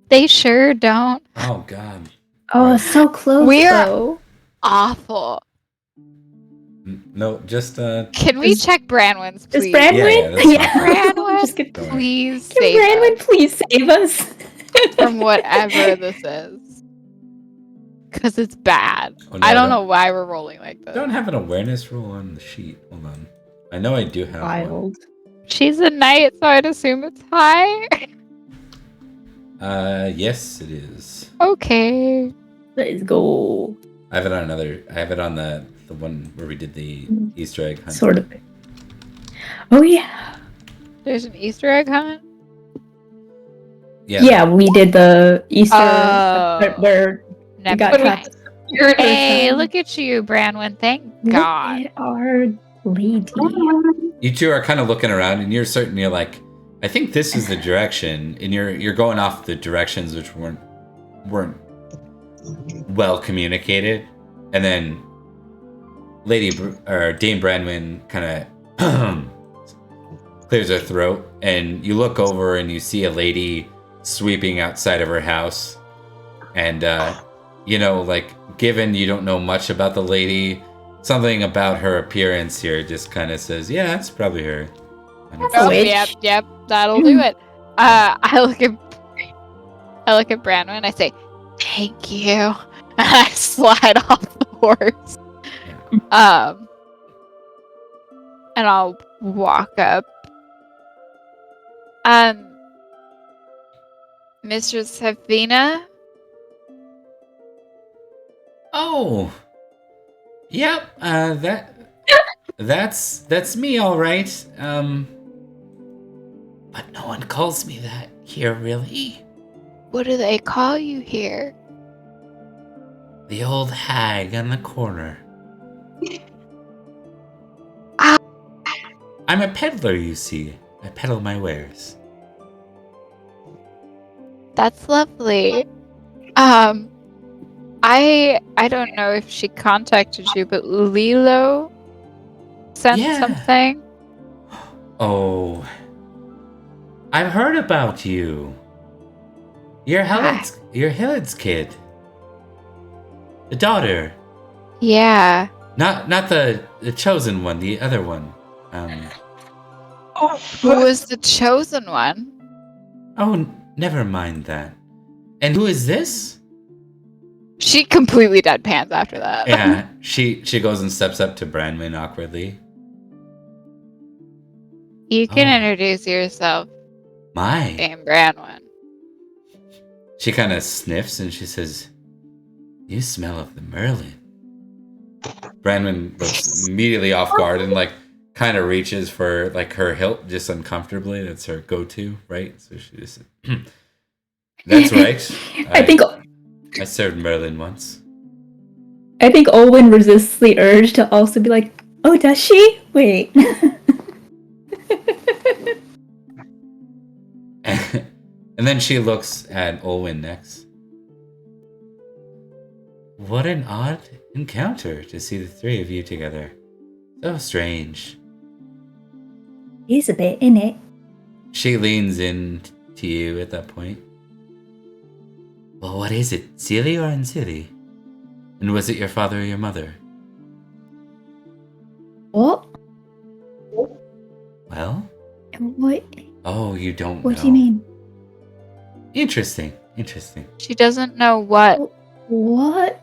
They sure don't. Oh God. Oh, so close, We are- though. Awful. No, just Can we check Branwyn's, please? Is Branwyn? Yeah, that's fine. Branwyn, Just kidding. Don't worry. please Can save Branwyn us please save us? from whatever this is. Because it's bad. Oh, no, I don't know why we're rolling like I this. don't have an awareness roll on the sheet. Hold on. I know I do have one. Wild. She's a knight, so I'd assume it's high. Yes, it is. Okay. Let's go. I have it on the one where we did the Easter egg hunt. Sort of. Oh yeah. There's an Easter egg hunt? Yeah, we did the Easter Oh. where we Never got mind. trapped. Hey, look at you, Branwyn. Thank God. Look at our lady. You two are kind of looking around, and you're like, I think this is the direction, and you're going off the directions which weren't well communicated, and then Dame Branwyn kind of clears her throat, and you look over and you see a lady sweeping outside of her house, and like, given you don't know much about the lady, something about her appearance here just kind of says, yeah, it's probably her. Oh, yep, that'll do it. I look at Branwyn and I say, thank you. And I slide off the horse. Yeah. And I'll walk up. Mistress Havina? Oh, yep. That's me, all right. But no one calls me that here, really. What do they call you here? The old hag on the corner. I'm a peddler, you see. I peddle my wares. That's lovely. I don't know if she contacted you, but Lilo sent something. Oh, I've heard about you. You're Helen's kid. The daughter. Yeah. Not the chosen one, the other one. Who was the chosen one? Oh, never mind that. And who is this? She completely deadpans after that. Yeah, she goes and steps up to Branwyn awkwardly. You can introduce yourself. My. Dame Branwyn. She kind of sniffs and she says, "You smell of the Merlin." Branwyn looks immediately off guard and kind of reaches for her hilt just uncomfortably. That's her go-to, right? So she just that's right. I served Merlin once. I think Olwen resists the urge to also be like, oh, does she? Wait. And then she looks at Olwen next. What an odd encounter to see the three of you together. So strange. He's a bit, innit? She leans in to you at that point. Well, what is it? Silly or unsilly? And was it your father or your mother? What? Well? What? Oh, you don't know. What do you mean? Interesting. She doesn't know what. What?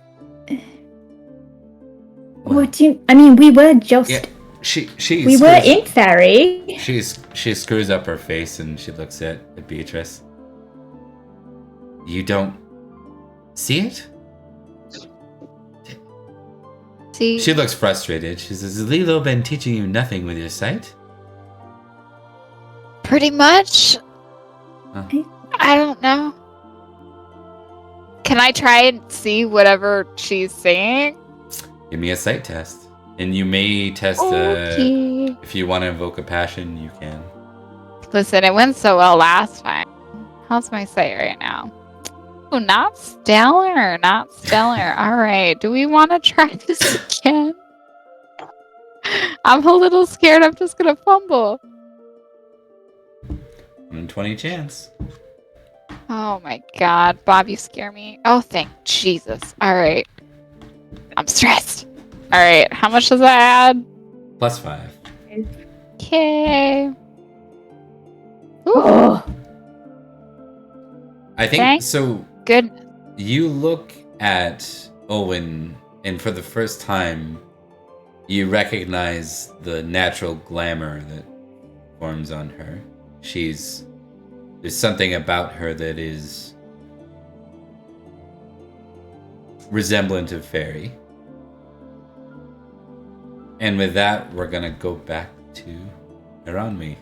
Well, What do you... I mean, we were just... Yeah, we were in Ferry. She screws up her face and she looks at Beatrice. You don't see it? See? She looks frustrated. She says, has Lilo been teaching you nothing with your sight? Pretty much. Huh. I don't know. Can I try and see whatever she's saying? Give me a sight test. And you may test, Okay. if you want to invoke a passion, you can. Listen, it went so well last time. How's my sight right now? Oh, not stellar. All right. Do we want to try this again? I'm a little scared. I'm just going to fumble. 120 chance. Oh my God. Bob, you scare me. Oh, thank Jesus. All right. I'm stressed. All right. How much does that add? +5. Okay. Oh. I think Thank so. Good. You look at Owen, and for the first time, you recognize the natural glamour that forms on her. There's something about her that is resemblant of fairy. And with that, we're gonna go back to around me.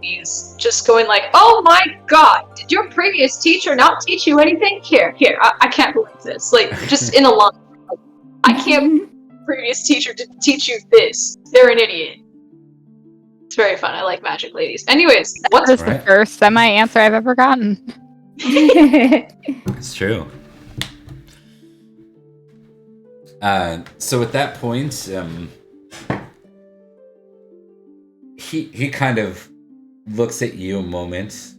He's just going like, oh my god, did your previous teacher not teach you anything? Here, I can't believe this. Like, just in a line. I can't previous teacher didn't teach you this. They're an idiot. It's very fun. I like magic ladies. Anyways, what's That's the first semi-answer I've ever gotten. It's true. So at that point, he kind of looks at you a moment.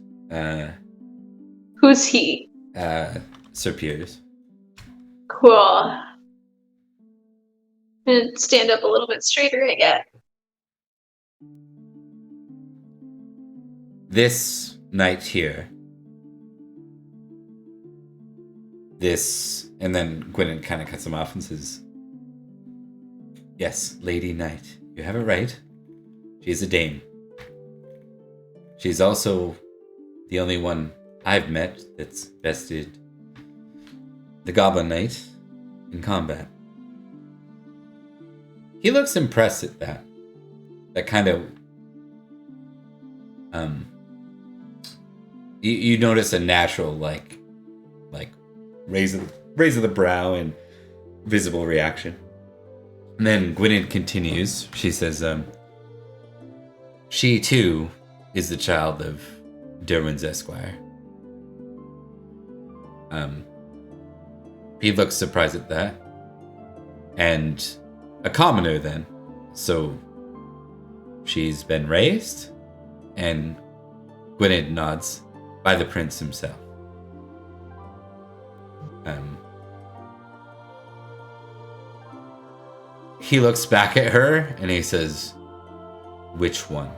Who's he? Sir Piers. Cool. And stand up a little bit straighter, I guess. This night here. And then Gwyneth kind of cuts him off and says, yes, Lady Knight. You have it right. She's a dame. She's also the only one I've met that's bested the Goblin Knight in combat. He looks impressed at that. That kind of... You notice a natural, like raise of the brow and visible reaction. And then Gwyneth continues. She says, she too is the child of Derwin's Esquire. He looks surprised at that. And a commoner then. So she's been raised, and Gwyneth nods, by the prince himself. He looks back at her and he says, which one?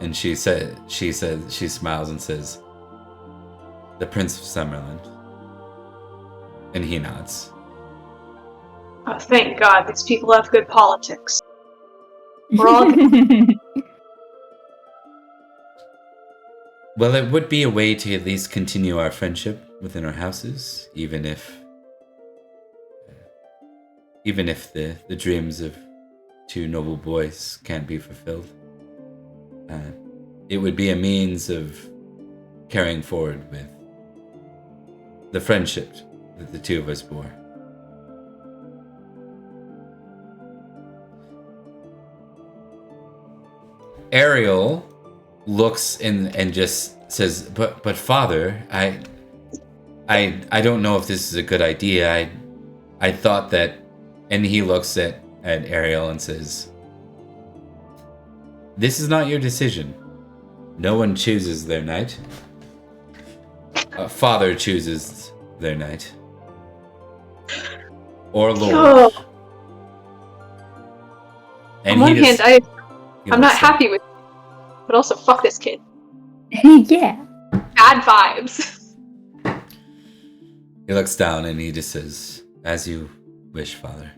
And she smiles and says, the Prince of Summerland. And he nods. Oh, thank God, these people have good politics. We're all Well, it would be a way to at least continue our friendship within our houses, even if the dreams of two noble boys can't be fulfilled. It would be a means of carrying forward with the friendship that the two of us bore. Ariel looks and just says, but father, I don't know if this is a good idea. I thought that. And he looks at Ariel and says, this is not your decision. No one chooses their knight. A father chooses their knight. Or lord. Oh. And on one hand, I'm not happy with, but also fuck this kid. Yeah. Bad vibes. He looks down and he just says, as you wish, father.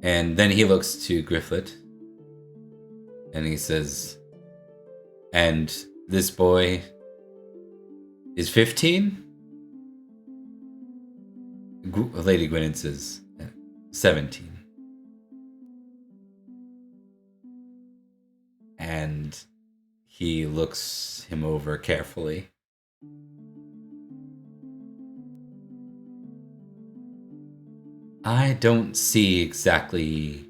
And then he looks to Grifflet and he says, and this boy is 15? Lady Gwyneth says, 17. And he looks him over carefully. I don't see exactly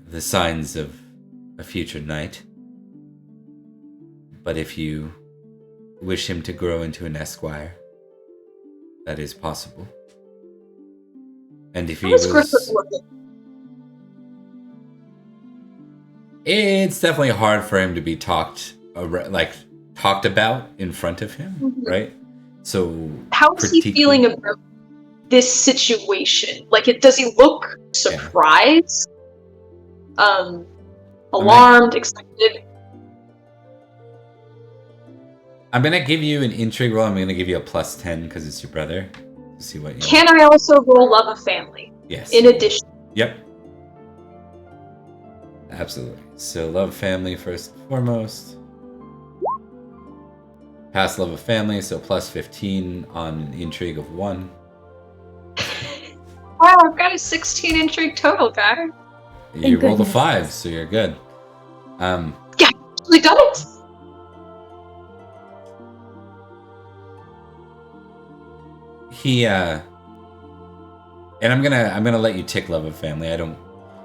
the signs of a future knight. But if you wish him to grow into an esquire, that is possible. And if he was... It's definitely hard for him to be talked about in front of him, right? So how is he feeling about this situation? Like, does he look surprised? Alarmed, excited? I'm gonna give you an intrigue roll. I'm gonna give you a +10 because it's your brother. To see what you. Can I also roll love of family? Yes. In addition. Yep. Absolutely. So love of family first and foremost. Pass love of family, so +15 on an intrigue of 1. Wow, I've got a 16 intrigue total, guy. You rolled a goodness. 5, so you're good. Yeah, actually done it. He and I'm gonna let you tick love of family. You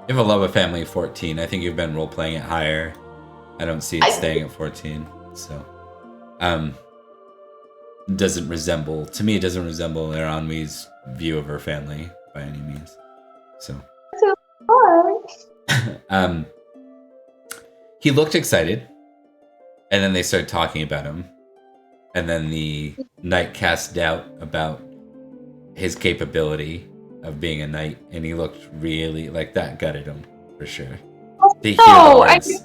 have a love of family of 14. I think you've been role playing it higher. I don't see it staying at 14. So doesn't resemble Eranwi's view of her family by any means. So he looked excited, and then they started talking about him, and then the knight cast doubt about his capability of being a knight, and he looked really like that gutted him for sure. To hear the words.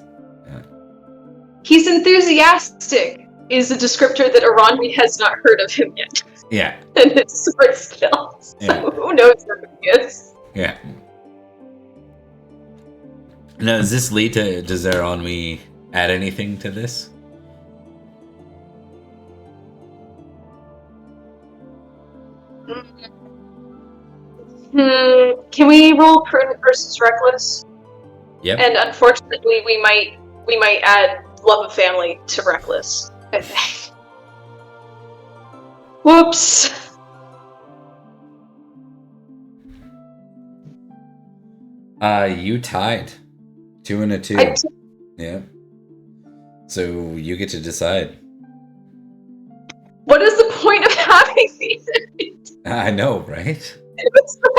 He's enthusiastic is a descriptor that Aranwi has not heard of him yet. Yeah. And his sword skills. So Yeah. who knows who he is? Yeah. Now, does this lead to, does Eranwi add anything to this? Can we roll prudent versus reckless? Yep. And unfortunately, we might add love of family to reckless, I think. Whoops. You tied. 2 and a 2. Yeah. So you get to decide. What is the point of having these? I know, right?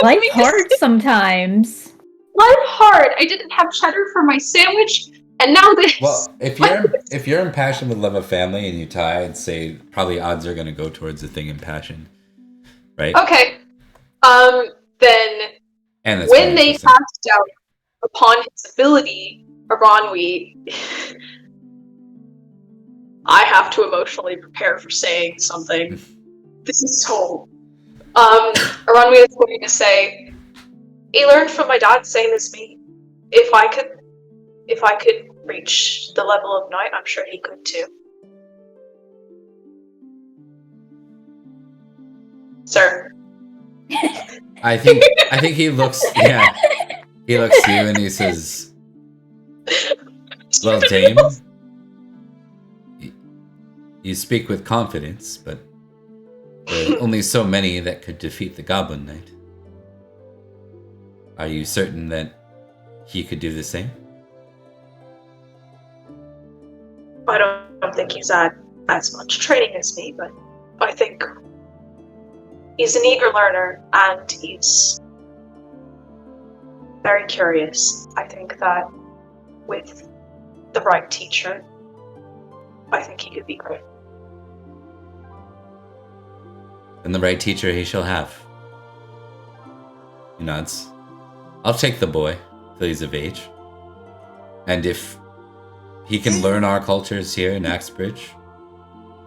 Life hard sometimes. Life hard. I didn't have cheddar for my sandwich, and now this. Well, if you're impassioned with love of family and you tie, I'd say probably odds are going to go towards the thing impassioned, right? Okay. Then And that's when more they interesting. cast doubt upon his ability, Aranwi, I have to emotionally prepare for saying something. This is so. Aranwi is going to say, he learned from my dad, same as me. If I could reach the level of knight, I'm sure he could too. Sir. I think he looks he looks at you and he says, well, Dame, you speak with confidence, but there are only so many that could defeat the Goblin Knight. Are you certain that he could do the same? I don't think he's had as much training as me, but I think he's an eager learner and he's very curious. I think that with the right teacher, I think he could be great. And the right teacher he shall have. He nods. I'll take the boy till he's of age. And if he can learn our cultures here in Axbridge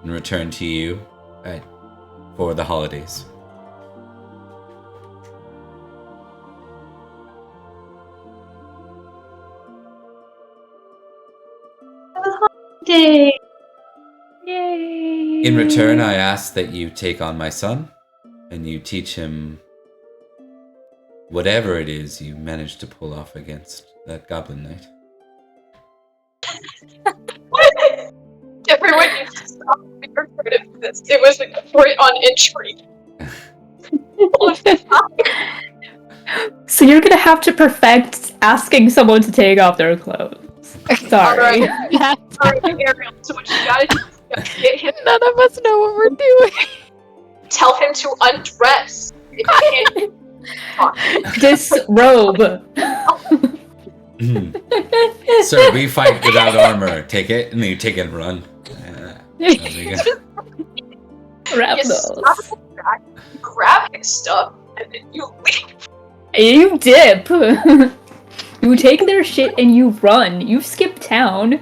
and return to you for the holidays. Yay! Yay! In return, I ask that you take on my son and you teach him whatever it is you managed to pull off against that Goblin Knight. Everyone needs to stop being recorded for this. It was a point on intrigue. So you're gonna have to perfect asking someone to take off their clothes. Sorry. Alright. Alright, Ariel, so what you gotta do is you gotta get him, None of us know what we're doing. tell him to undress. If he can't Disrobe. Sir, we fight without armor. Take it, and then you take it and run. There you go. Grab you those. stop him back, grab his stuff, and then you leave. You dip. You take their shit and you run. You skip town.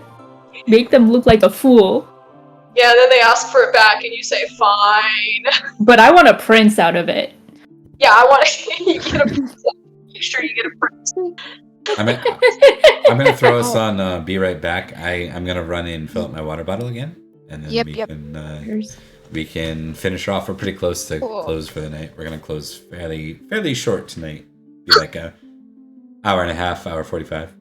Make them look like a fool. Yeah, then they ask for it back, and you say, fine. But I want a prince out of it. Yeah, I want to you get a prince. Make sure you get a prince. I'm gonna throw us on Be Right Back. I'm gonna run in and fill up my water bottle again, and then we can finish her off. We're pretty close to close for the night. We're gonna close fairly short tonight. Be like a hour and a half, hour 45.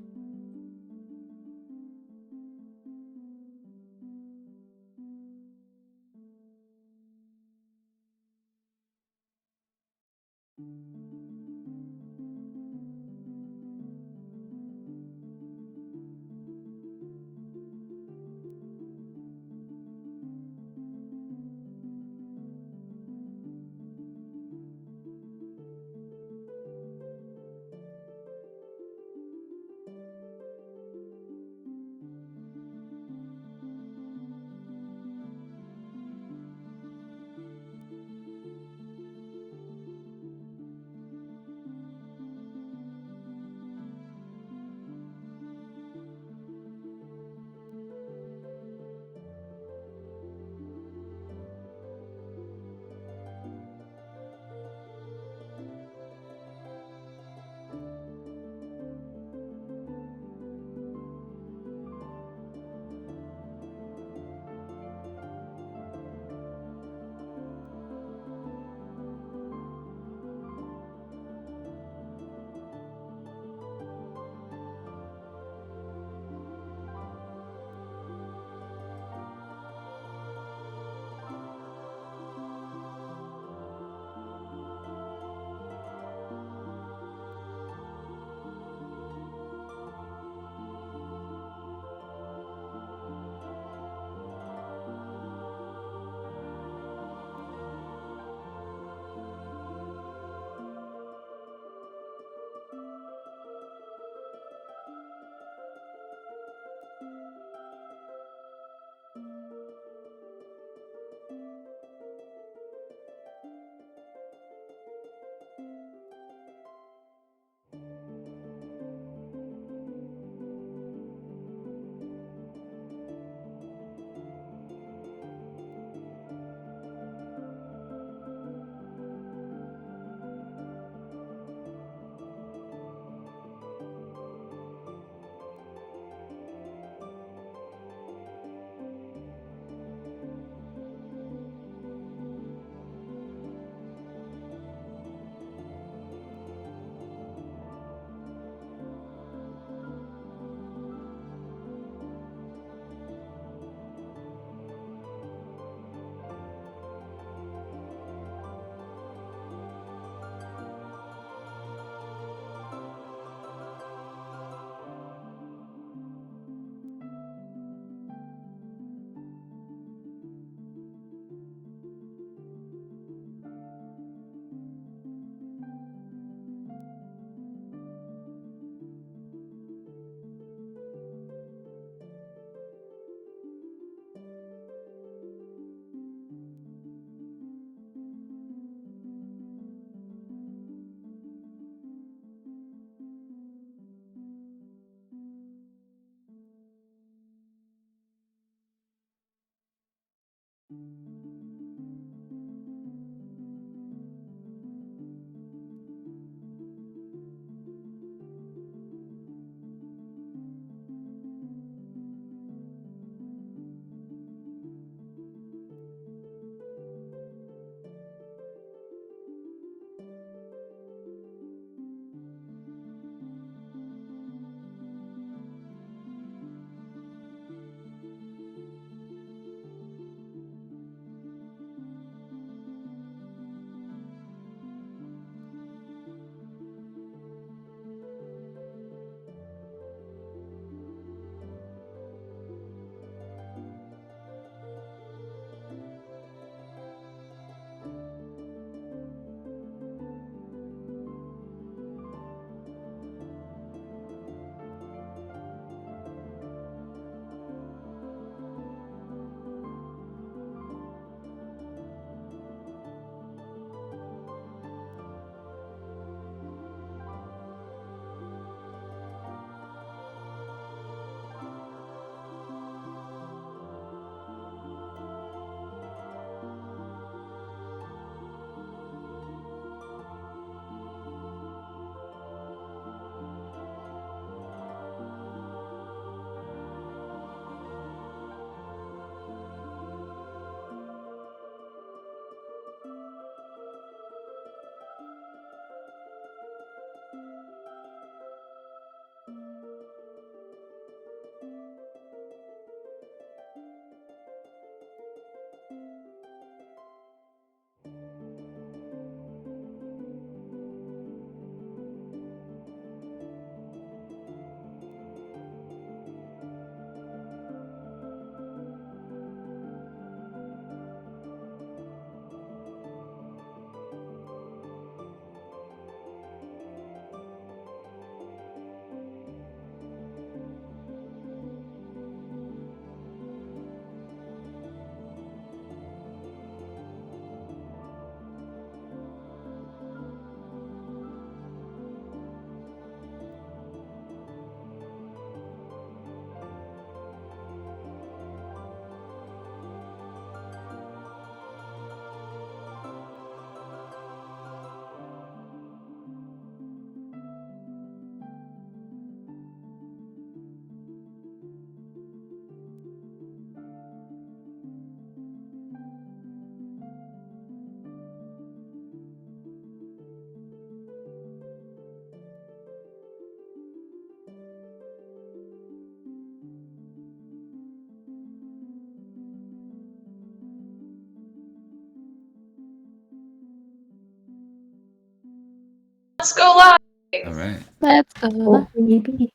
Let's go live. All right. Let's go. Oh, maybe.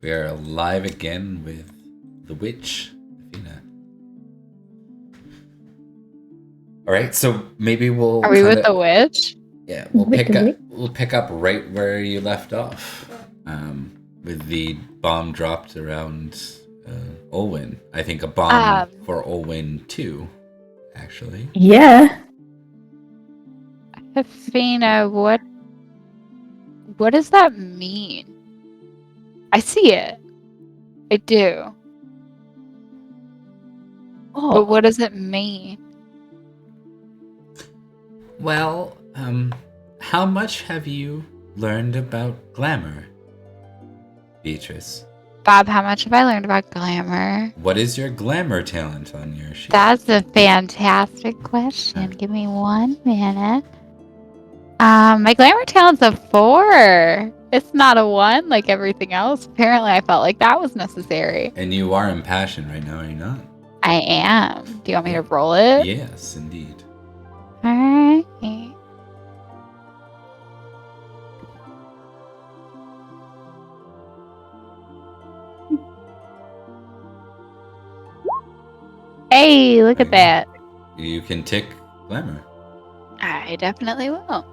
We are live again with the witch, Athena. All right, so maybe we'll. Are we with the witch? Yeah, we'll With pick the up. witch? We'll pick up right where you left off, with the bomb dropped around Olwyn. I think a bomb for Olwyn too, actually. Yeah. Athena, what does that mean? I see it. I do. Oh, But what does it mean? Well, how much have you learned about glamour, Beatrice? Bob, how much have I learned about glamour? What is your glamour talent on your sheet? That's a fantastic question. Give me 1 minute. My glamour talent's a 4. It's not a 1 like everything else. Apparently, I felt like that was necessary. And you are impassioned right now, are you not? I am. Do you want me to roll it? Yes, indeed. Alright. Hey, look at that. You can tick glamour. I definitely will.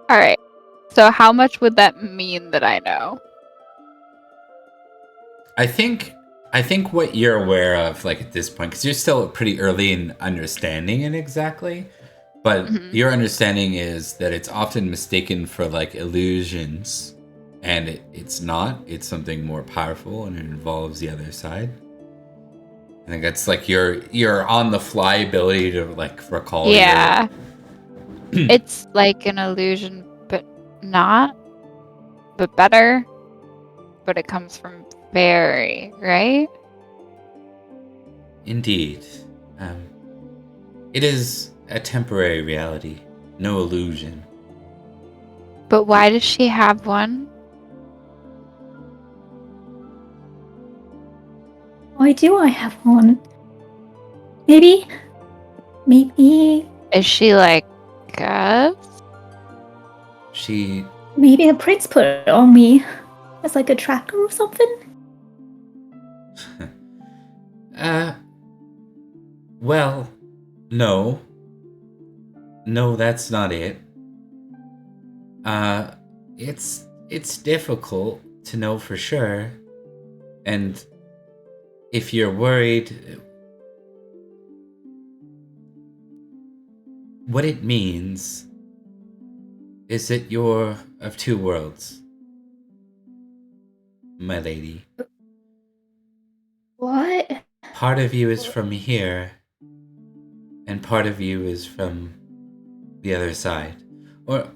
Alright. So how much would that mean that I know? I think what you're aware of, like at this point, because you're still pretty early in understanding it exactly, but your understanding is that it's often mistaken for like illusions, and it's not. It's something more powerful, and it involves the other side. I think that's like your on the fly ability to like recall. Yeah. It's like an illusion, but not. But better. But it comes from fairy, right? Indeed. It is a temporary reality, no illusion. But why does she have one? why do I have one? Maybe. Is she like us? Maybe the prince put it on me as like a tracker or something. Well, no. No, that's not it. It's difficult to know for sure. And if you're worried, what it means is that you're of two worlds, my lady. What? Part of you is from here, and part of you is from the other side. Or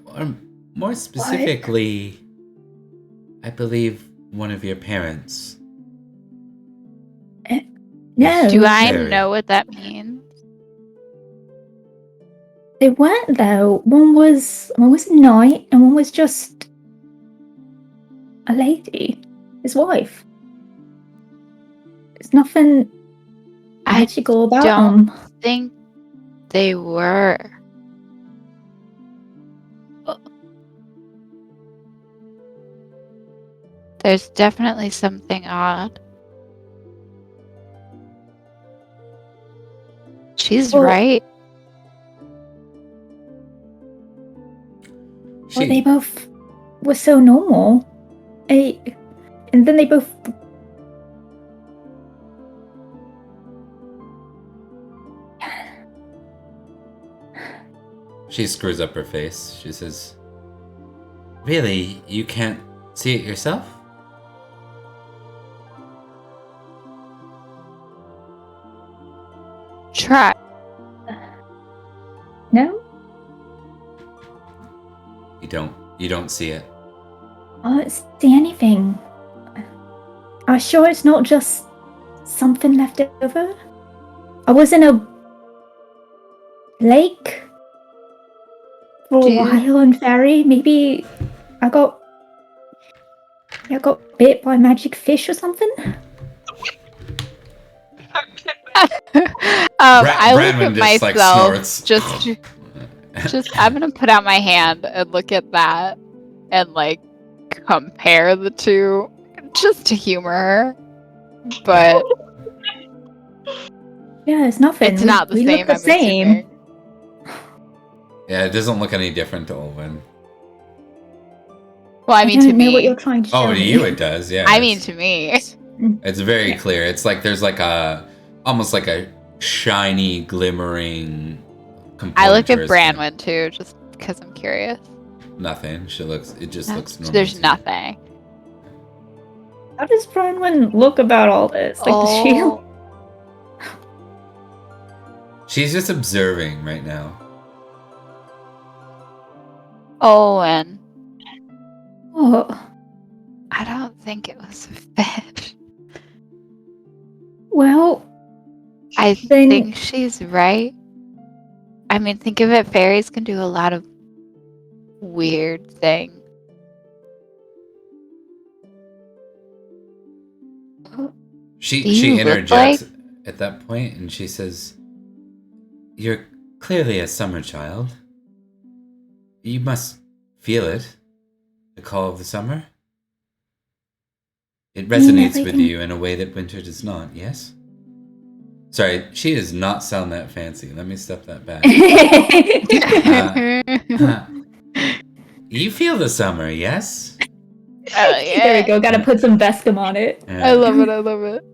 more specifically, I believe one of your parents. No. Do I Fairy. know what that means? They weren't though. One was a knight and one was just a lady. His wife. There's nothing magical about don't them. think they were. There's definitely something odd. She's Well- right. Well, they both were so normal. And then they both. She screws up her face. She says, "Really, you can't see it yourself?" Try. No? You don't see it. I don't see anything. I'm sure it's not just something left over. I was in a lake for a Dude. while on ferry. Maybe I got bit by a magic fish or something. I look Branwen at just, like, myself. snorts. Just I'm gonna put out my hand and look at that and like compare the two just to humor her. But Yeah, it's nothing. it's not the we same. look the I'm same. assuming. Yeah, it doesn't look any different to Olwen. Well, I I mean don't to know what me. you're trying to show Oh, to me. you it does, yeah. I mean to me. It's very Yeah. clear. It's like there's like almost like a shiny, glimmering component. I look to at her skin. Branwen too, just because I'm curious. Nothing. It just looks normal. There's to you. nothing. How does Bronwyn look about all this? Like, does she? Oh, She's just observing right now. Owen. Oh, I don't think it was a fish. well, I Then- think she's right. I mean, think of it. Fairies can do a lot of weird things. She Do you look interjects at that point and she says, "You're clearly a summer child. You must feel it, the call of the summer. It resonates with everything- you in a way that winter does not, yes?" Sorry, she does not sound that fancy. Let me step that back. You feel the summer, yes? Oh, yeah. There we go. Gotta put some Vescom on it. I love it. I love it.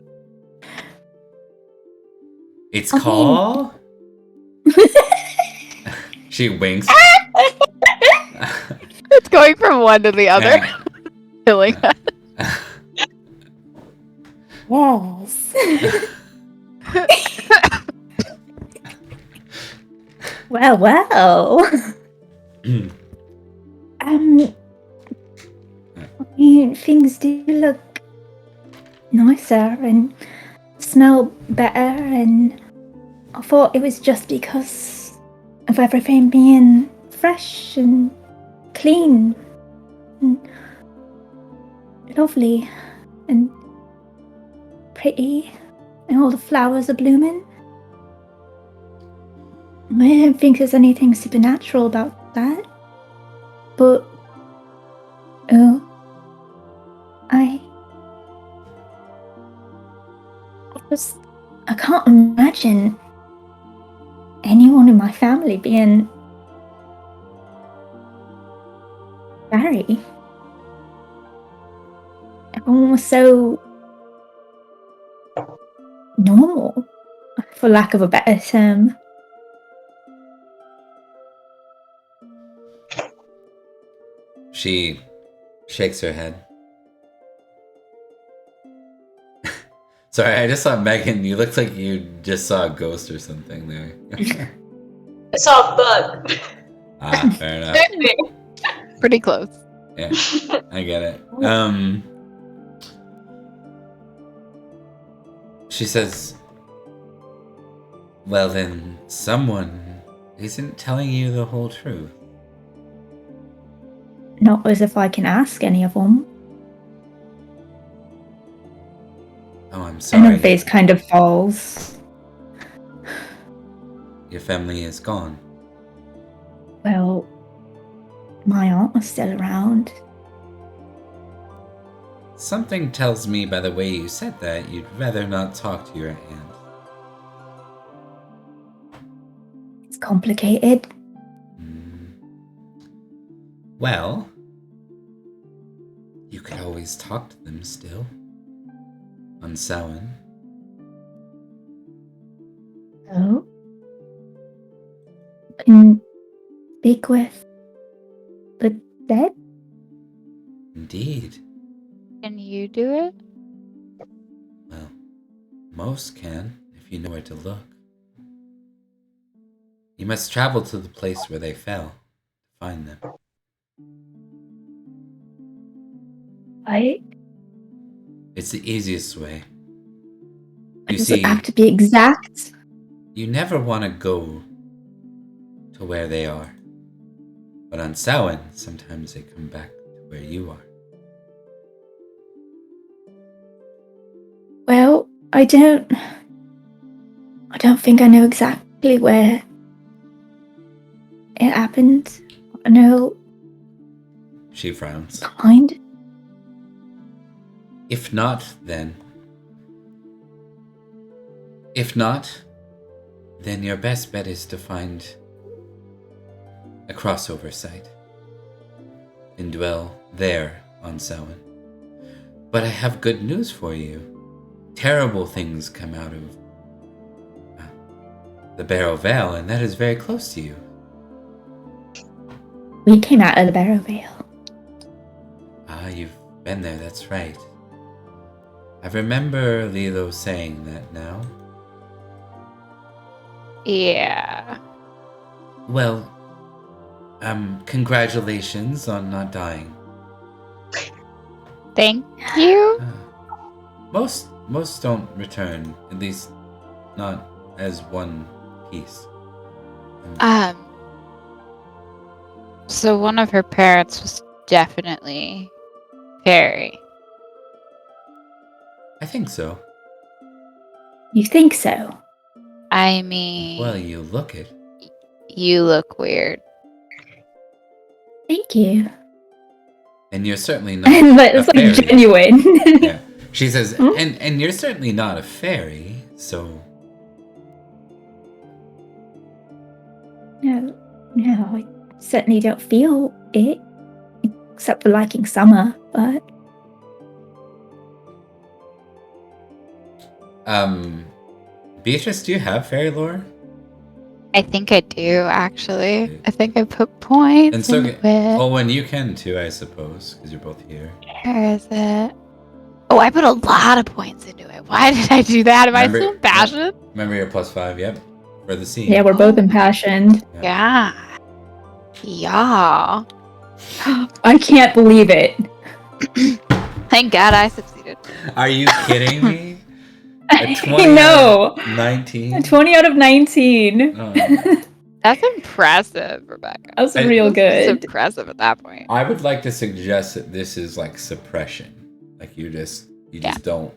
It's I mean- call. She winks. It's going from one to the other. Killing us. Yes. well. I mean, things do look nicer and smell better, and I thought it was just because of everything being fresh and clean and lovely and pretty, and all the flowers are blooming. I don't think there's anything supernatural about that. But I can't imagine anyone in my family being Barry. Everyone was so normal, for lack of a better term. She shakes her head. Sorry, I just saw Megan. You looked like you just saw a ghost or something there. I saw a bug. Fair enough. Pretty close. Yeah, I get it. She says, "Well then, someone isn't telling you the whole truth." Not as if I can ask any of them. Oh, I'm And sorry. her face kind of falls. Your family is gone. Well, my aunt was still around. Something tells me by the way you said that you'd rather not talk to your aunt. It's complicated. Well, you could always talk to them still. On Samhain. Oh? Can speak with the dead? Indeed. Can you do it? Well, most can, if you know where to look. You must travel to the place where they fell to find them. It's the easiest way. You Does see, it have to be exact? you never want to go to where they are. But on Samhain, sometimes they come back to where you are. Well, I don't I don't think I know exactly where it happened. I know She frowns. kind. If not, then your best bet is to find a crossover site and dwell there on Samhain. But I have good news for you. Terrible things come out of the Barrow Vale, and that is very close to you. We came out of the Barrow Vale. Ah, you've been there, that's right. I remember Lilo saying that now. Yeah. Well, congratulations on not dying. Thank you. Most don't return, at least not as one piece. So one of her parents was definitely fairy. I think so. You think so? I mean, Well, you look it. you look weird. Thank you. And you're certainly not But a it's like fairy. genuine. Yeah. She says, Hmm? and you're certainly not a fairy, so... No, I certainly don't feel it. Except for liking summer, but Beatrice, do you have fairy lore? I think I do, actually. I think I put points And so, into it. Owen, you can too, I suppose, because you're both here. Where is it? Oh, I put a lot of points into it. Why did I do that? Am I so impassioned? Remember your +5, yep, for the scene. yeah, we're both impassioned. Yeah. Yeah. I can't believe it. Thank God I succeeded. Are you kidding me? A 20 No. out of 19? 20 out of 19. Oh. That's impressive, Rebecca. That was I- real It's good. impressive at that point. I would like to suggest that this is like suppression. Like you just don't.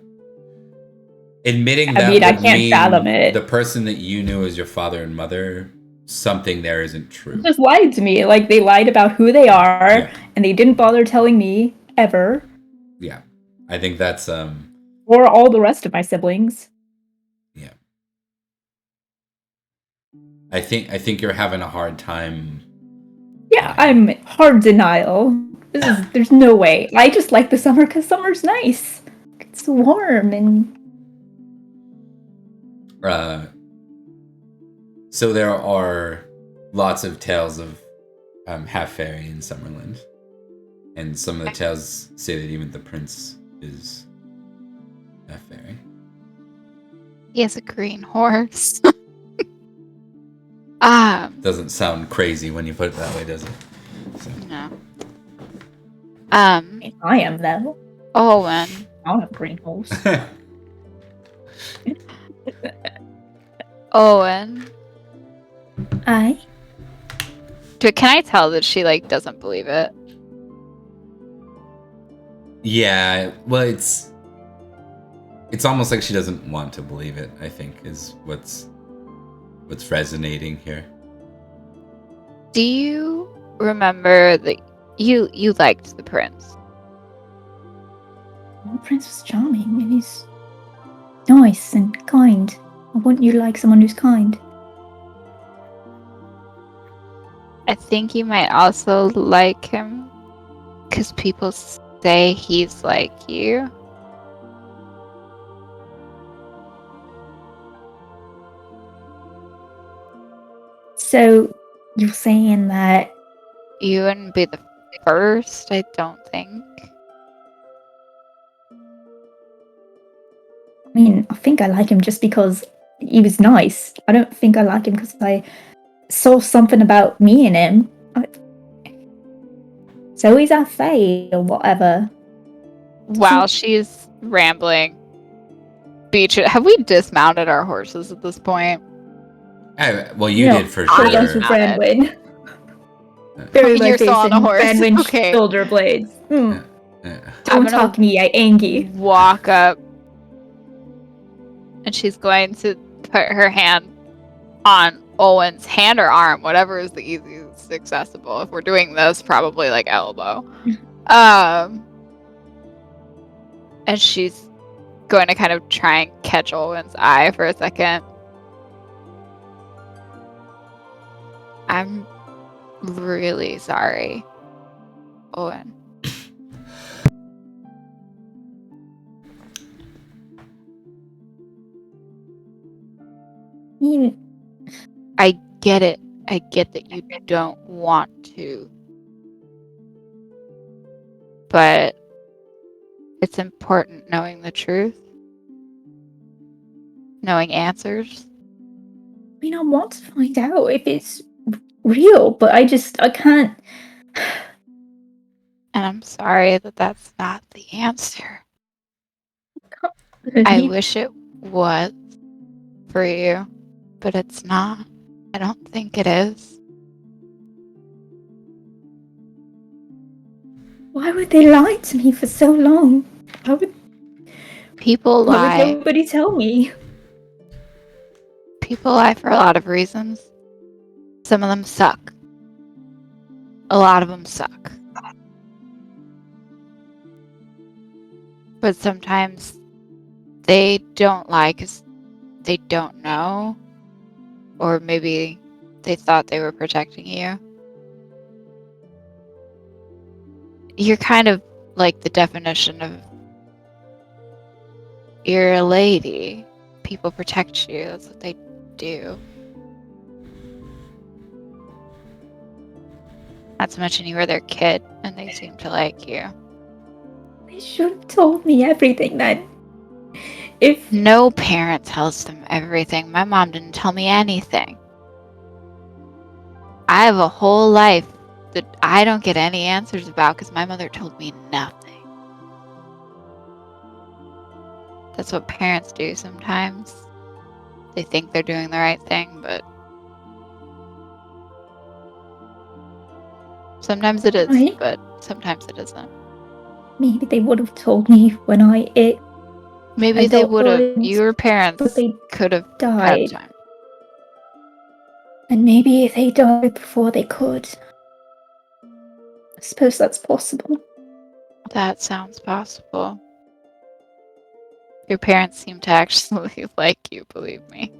Admitting that I would can't mean fathom it. the person that you knew as your father and mother, something there isn't true. Just lied to me. Like, they lied about who they are, Yeah. and they didn't bother telling me ever, Yeah. I think that's or all the rest of my siblings. yeah. I think you're having a hard time. Yeah, I'm hard denial. There's no way. I just like the summer because summer's nice. It's warm and So there are lots of tales of half fairy in Summerland, and some of the tales say that even the prince is half fairy. He has a green horse. Doesn't sound crazy when you put it that way, does it? So. No. I am though. Owen. I don't have green holes. Owen. I Can I tell that she like doesn't believe it? Yeah, well, it's almost like she doesn't want to believe it. I think is what's resonating here. Do you remember that you liked the prince? the prince was charming and he's nice and kind. Why wouldn't you like someone who's kind? I think you might also like him because people say he's like you. So you're saying that You wouldn't be the first, I don't think. I mean, I think I like him just because he was nice. I don't think I like him because I saw something about me in him. So he's a fae or whatever. While she's rambling, Beatrice, have we dismounted our horses at this point? Well, you No, did for I Sure goes sure. for am. Branwyn. Bury my You're face still on in a horse. Branwyn's Okay. shoulder blades. Yeah. Don't gonna- talk me, I Angie. Walk up, and she's going to put her hand on Owen's hand or arm, whatever is the easiest accessible. If we're doing this, probably like elbow. And she's going to kind of try and catch Owen's eye for a second. I'm really sorry, Owen. I get it. I get that you don't want to. But it's important knowing the truth. Knowing answers. I mean, I want to find out if it's real, but I can't. And I'm sorry that that's not the answer. I wish it was for you, but it's not. I don't think it is. Why would they lie to me for so long? People lie. Why would nobody tell me? People lie for a lot of reasons. Some of them suck. A lot of them suck. But sometimes they don't lie because they don't know. Or maybe they thought they were protecting you. You're kind of like the definition of you're a lady. People protect you. That's what they do. Not to mention you were their kid and they seem to like you. They should have told me everything then. If no parent tells them everything. My mom didn't tell me anything. I have a whole life that I don't get any answers about because my mother told me nothing. That's what parents do sometimes. They think they're doing the right thing, but sometimes it is, Right. but sometimes it isn't. Maybe they would have told me when Maybe they would have. adulthood, Your but parents they could have had died. time. And maybe they died before they could. I suppose that's possible. That sounds possible. Your parents seem to actually like you, believe me.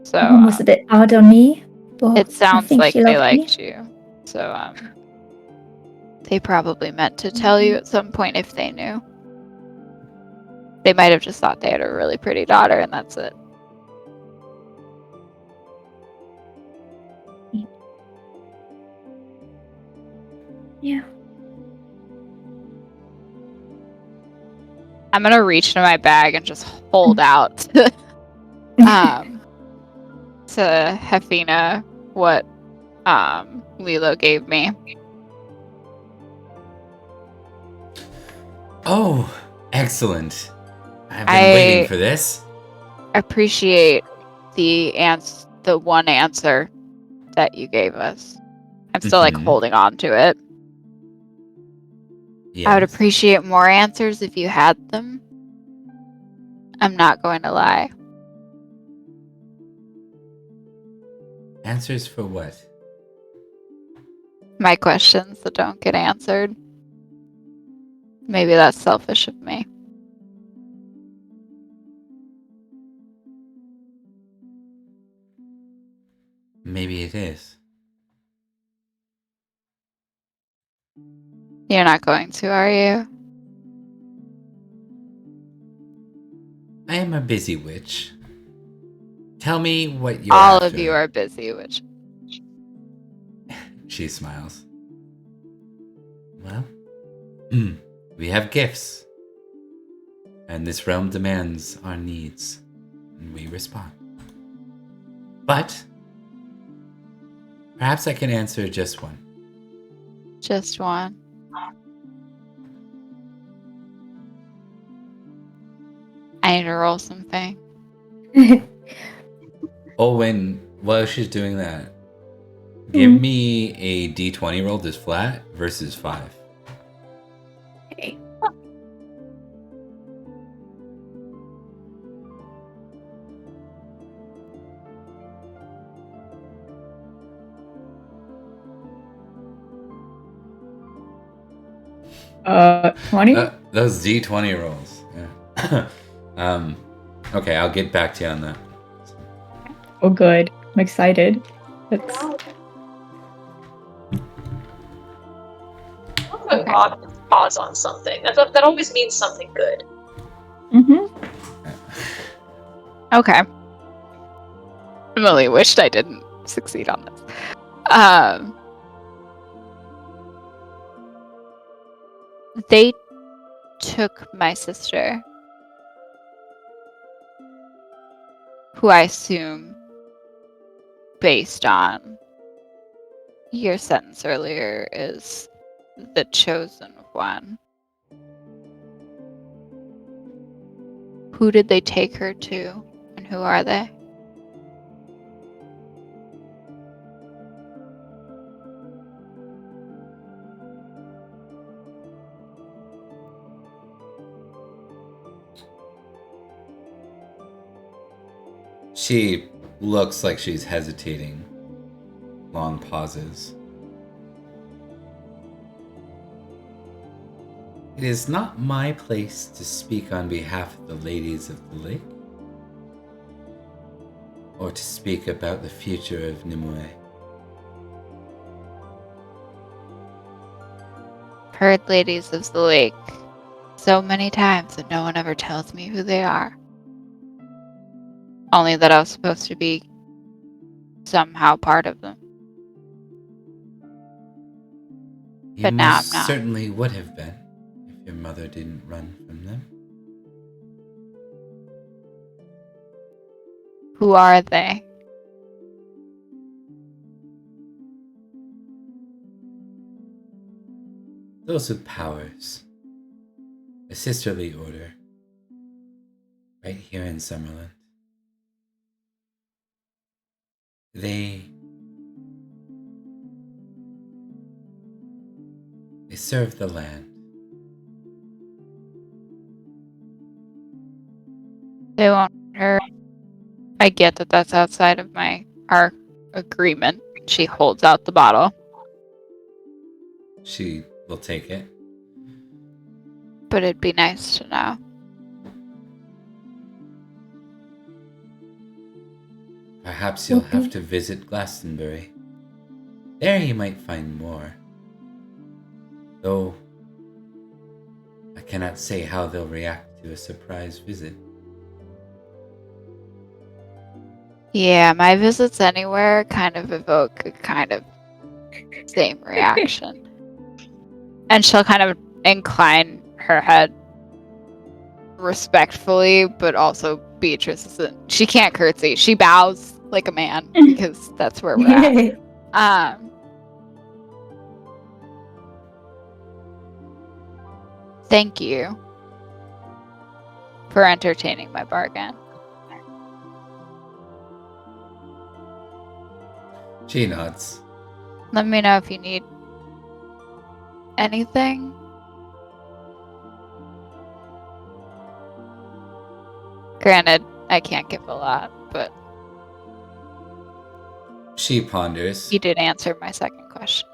So Mom was a bit hard on me, but it I sounds think like she they loved me. liked you. So they probably meant to tell you at some point if they knew. They might have just thought they had a really pretty daughter and that's it. Yeah. I'm gonna reach into my bag and just hold out to Hefina what Lilo gave me. Oh, excellent. I've been waiting for this. Appreciate the one answer that you gave us. I'm still like holding on to it. Yes. I would appreciate more answers if you had them. I'm not going to lie. Answers for what? My questions that don't get answered. Maybe that's selfish of me. Maybe it is. You're not going to, are you? I am a busy witch. Tell me what you're All after. of you are busy, which... She smiles. Well, we have gifts. And this realm demands our needs. And we respond. But perhaps I can answer just one. Just one. I need to roll something. While she's doing that, give me a d20 roll this flat versus 5. Okay. 20? Those D20 rolls. Yeah. Okay, I'll get back to you on that. Oh, good. I'm excited. That's When God pause on something, that always means something good. Okay. Emily wished I didn't succeed on this. They took my sister, who I assume, based on your sentence earlier, is the chosen one. Who did they take her to, and who are they? She looks like she's hesitating. Long pauses. It is not my place to speak on behalf of the ladies of the lake, or to speak about the future of Nimue. Heard ladies of the lake so many times that no one ever tells me who they are. Only that I was supposed to be somehow part of them. You But now most I'm not. certainly would have been if your mother didn't run from them. Who are they? Those with powers. A sisterly order. Right here in Summerland. They serve the land. They won't hurt her. I get that that's outside of our agreement. She holds out the bottle. She will take it. But it'd be nice to know. Perhaps you'll have to visit Glastonbury. There you might find more. Though I cannot say how they'll react to a surprise visit. Yeah, my visits anywhere kind of evoke a kind of same reaction. And she'll kind of incline her head respectfully, but also Beatrice isn't. She can't curtsy. She bows like a man because that's where we're at. Thank you for entertaining my bargain. She nods. Let me know if you need anything. Granted, I can't give a lot, but She ponders. you did answer my second question.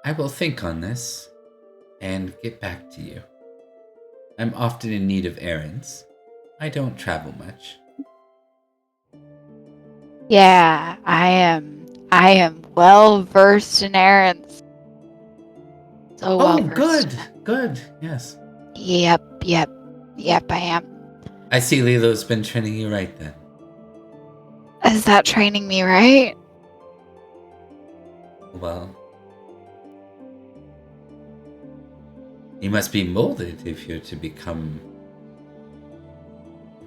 I will think on this and get back to you. I'm often in need of errands. I don't travel much. Yeah, I am well versed in errands. So well versed. Good, yes. Yep, I am. I see Lilo's been training you right then. Is that training me right? Well, you must be molded if you're to become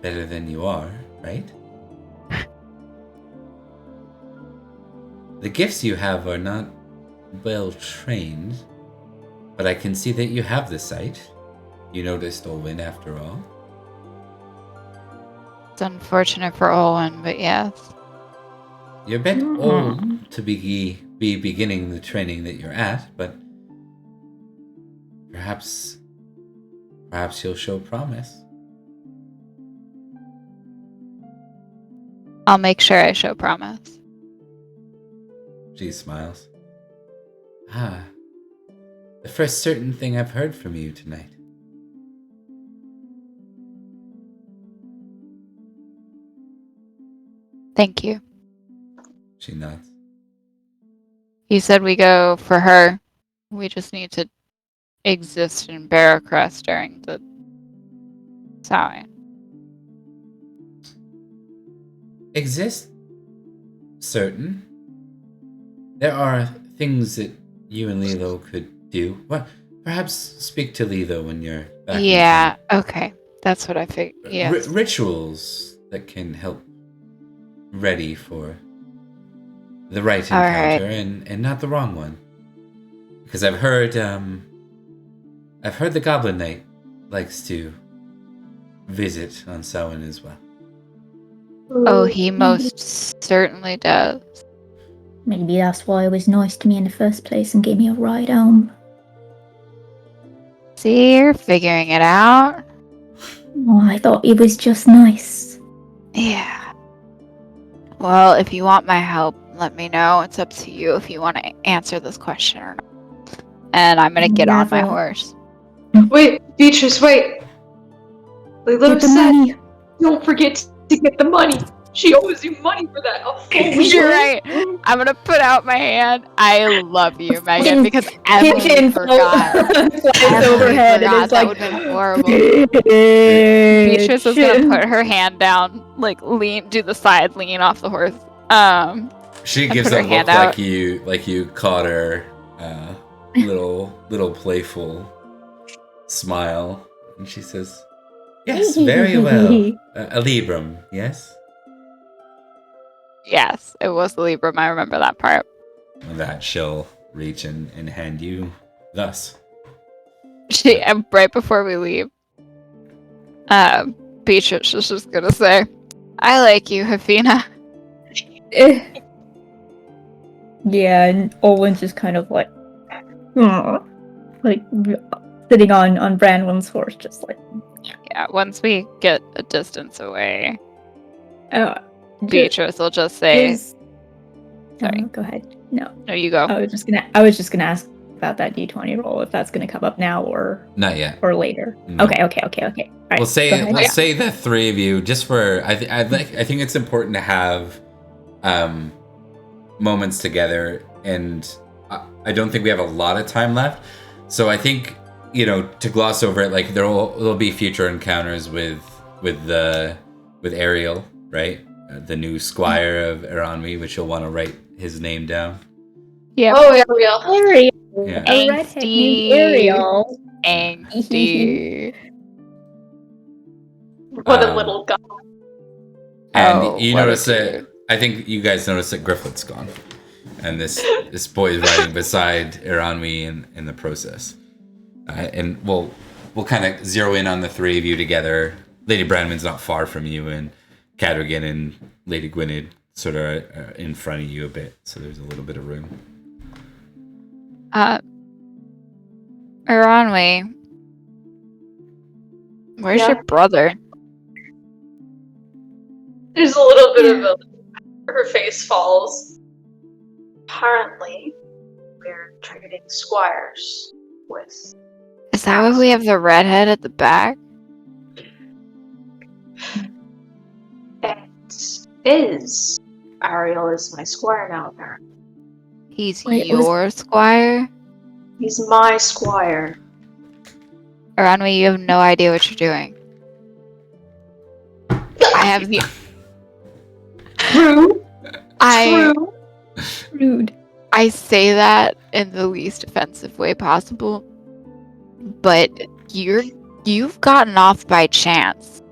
better than you are, right? The gifts you have are not well trained, but I can see that you have the sight. You noticed Olwen after all. It's unfortunate for Olwen, but yes. You're a bit old to be beginning the training that you're at, but perhaps you'll show promise. I'll make sure I show promise. She smiles. Ah, the first certain thing I've heard from you tonight. Thank you. She nods. You said we go for her. We just need to exist in Barracrest during the sowing. Exist? Certain. There are things that you and Lilo could do. Well, perhaps speak to Lilo when you're back. Yeah, okay. That's what I figured. Yes. Rituals that can help ready for the right All encounter right. and not the wrong one. Because I've heard the Goblin Knight likes to visit on Samhain as well. Oh, he most certainly does. Maybe that's why it was nice to me in the first place and gave me a ride home. See, you're figuring it out. Oh, I thought it was just nice. Yeah. Well, if you want my help, let me know. It's up to you if you want to answer this question or not. And I'm gonna get on my Never. horse. Wait, Beatrice, wait. Lilo Get the said, money. don't forget to get the money. She owes you money for that. You're right. I'm gonna put out my hand. I love you, Megan, because Emily Pigeon forgot. flies Emily overhead and forgot. it's That like, would have been horrible. Beatrice is gonna bitch. put her hand down, like do the side lean off the horse. She And gives put a her look hand out. like you caught her little playful smile, and she says, "Yes, very well. A Libram, yes." Yes, it was the Libram. I remember that part. With that, she'll reach and hand you thus. And right before we leave, Beatrice is just gonna say, "I like you, Hafina." Yeah, and Owen's just kind of like, like sitting on Branwyn's horse, just like. Yeah, once we get a distance away, Uh, Beatrice will just say, Sorry. Sorry. Go ahead. No, "No, you go." I was just gonna ask about that D20 roll if that's gonna come up now or Not yet. later. No. Okay. All right, We'll go say ahead. let's say the three of you, just for I think it's important to have moments together, and I don't think we have a lot of time left. So I think, to gloss over it, like there'll be future encounters with Ariel, right? The new squire of Eranwi, which you'll want to write his name down. Yeah. Oh, Ariel. Ariel, Yeah. a redhead named Ariel. Angsty. What a little guy. And Oh, you what a notice that dude. I think you guys noticed that Griffith's gone, and this boy is riding beside Eranwi in the process. And we'll kind of zero in on the three of you together. Lady Brandman's not far from you, and Cadrigan and Lady Gwynedd sort of are in front of you a bit, so there's a little bit of room. Eranwi, where's Yeah? your brother? There's a little bit of her face falls. Apparently, we're trading squires with. Is that why we have the redhead at the back? It is. Ariel is my squire now, apparently. He's Wait, your squire? He's my squire. Eranwi, you have no idea what you're doing. I have the. True. True. Rude. I say that in the least offensive way possible, but you've gotten off by chance.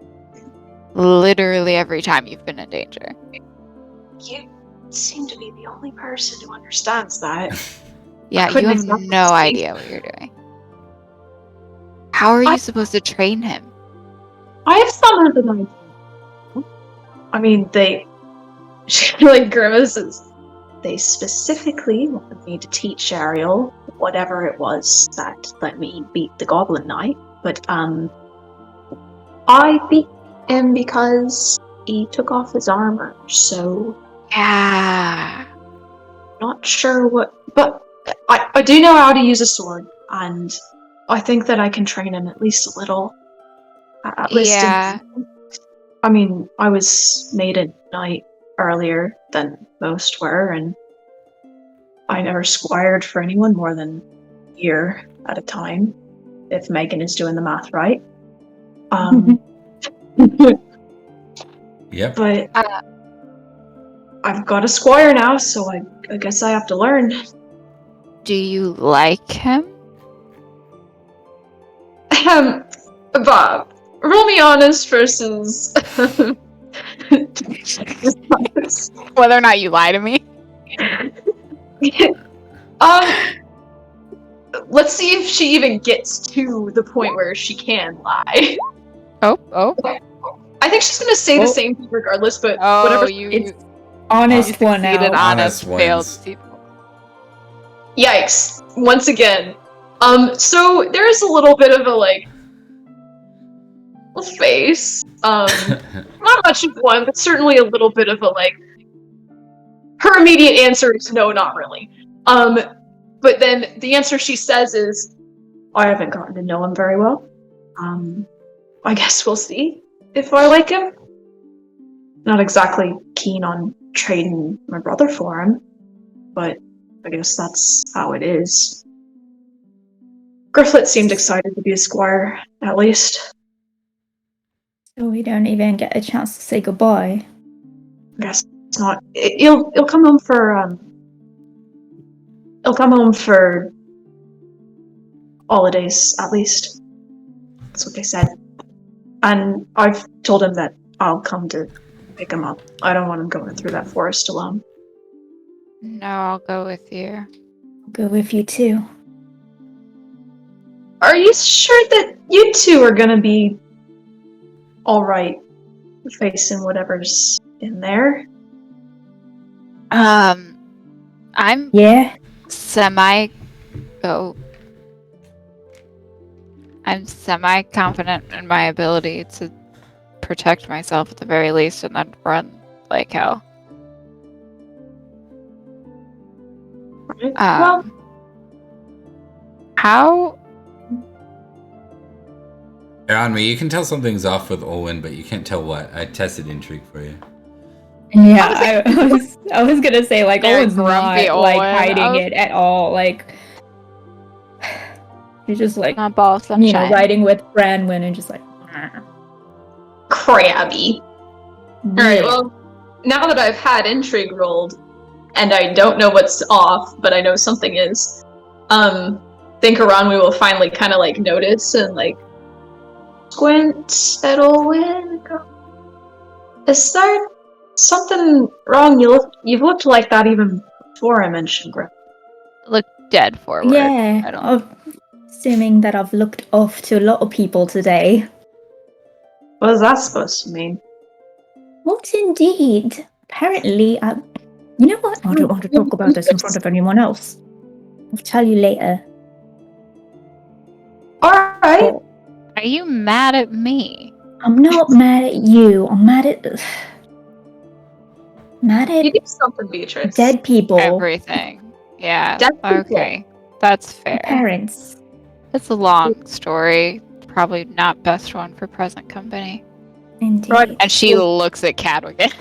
Literally every time you've been in danger. You seem to be the only person who understands that. Yeah, you couldn't have exactly no say idea what you're doing. How are you supposed to train him? I have some of an idea. I mean, she like grimaces. They specifically wanted me to teach Ariel whatever it was that let me beat the Goblin Knight, but I beat him because he took off his armor, so Yeah. not sure what, but I do know how to use a sword, and I think that I can train him at least a little. At least, Yeah. I mean, I was made a knight earlier than most were, and I never squired for anyone more than a year at a time, if Megan is doing the math right. Yep. But I've got a squire now, so I guess I have to learn. Do you like him? Bob, roll me honest versus. Whether or not you lie to me? Let's see if she even gets to the point where she can lie. Oh. I think she's gonna say the same thing regardless, but Oh, whatever. you Honest one succeeded. now. Honest failed. ones. Yikes! Once again. So there's a little bit of a face. Not much of one, but certainly a little bit of a her immediate answer is no, not really. But then the answer she says is, I haven't gotten to know him very well. I guess we'll see if I like him. Not exactly keen on trading my brother for him, but I guess that's how it is. Grifflet seemed excited to be a squire, at least. So we don't even get a chance to say goodbye. I guess it's not. He'll come home for He'll come home for holidays, at least. That's what they said. And I've told him that I'll come to pick him up. I don't want him going through that forest alone. No, I'll go with you. I'll go with you too. Are you sure that you two are gonna be alright facing whatever's in there? I'm Yeah? I'm semi-confident in my ability to protect myself at the very least and then run like hell. Well, How? Aranmi, you can tell something's off with Olwen, but you can't tell what. I tested intrigue for you. Yeah, I was gonna say, Very Owen's not, grumpy Owen. hiding it at all. He's just Not ball of sunshine. riding with Branwen and just crabby. Alright, well, now that I've had intrigue rolled, and I don't know what's off, but I know something is, think Aranwi will finally kind of notice and squint at Olwen. Is there something wrong? You've looked like that even before I mentioned Griff. Look dead forward. Yeah, I don't- assuming that I've looked off to a lot of people today. What is that supposed to mean? What indeed? Apparently, you know what? I don't want to talk about this in front of anyone else. I'll tell you later. Alright. Are you mad at me? I'm not mad at you. I'm mad at You do something, Beatrice. dead people. Everything. Yeah. Dead people. Okay. That's fair. Parents. It's a long story. Probably not best one for present company. Indeed. Right. And she looks at Cadwigan.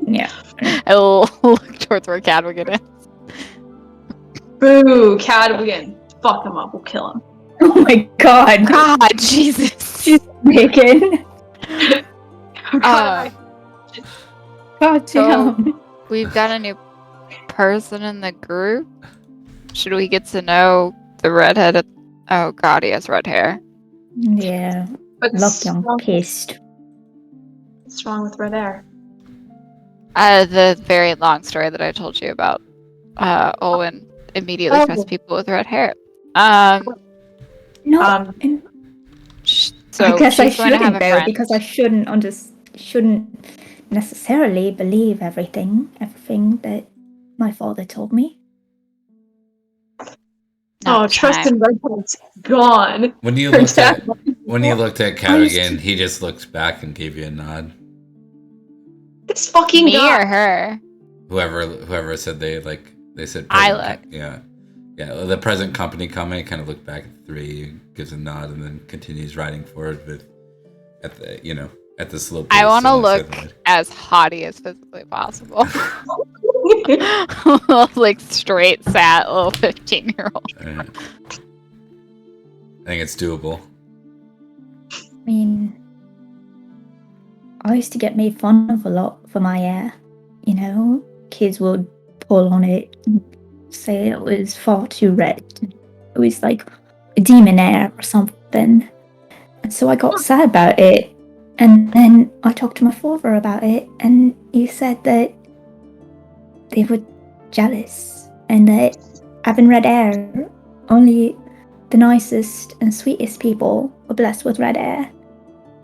Yeah. I'll look towards where Cadwigan is. Boo, Cadwigan. Fuck him up, we'll kill him. Oh my god. God, Jesus. Bacon. Uh, God So- damn. We've got a new person in the group. Should we get to know the redheaded? Oh God, he has red hair. Yeah. What's Lucky I'm wrong- pissed. What's wrong with red hair? The very long story that I told you about. Owen immediately Oh. trusts people with red hair. No. So I guess I she's going to have shouldn't a though, friend. because I shouldn't necessarily believe everything that my father told me. Not Oh, the trust time. in redheads gone. When you looked at Cadwigan, he just looked back and gave you a nod. This fucking Me guy. or her? Whoever said they They said I present yeah. The present company comment kind of looked back at 3, gives a nod, and then continues riding forward at the slow pace. I want to alongside look the ride. as haughty as physically possible. Like straight sat little 15-year-old. I think it's doable. I mean, I used to get made fun of a lot for my hair. You know, kids would pull on it and say it was far too red. It was like a demon hair or something. And so I got sad about it. And then I talked to my father about it, and he said that they were jealous and that having red hair, only the nicest and sweetest people were blessed with red hair.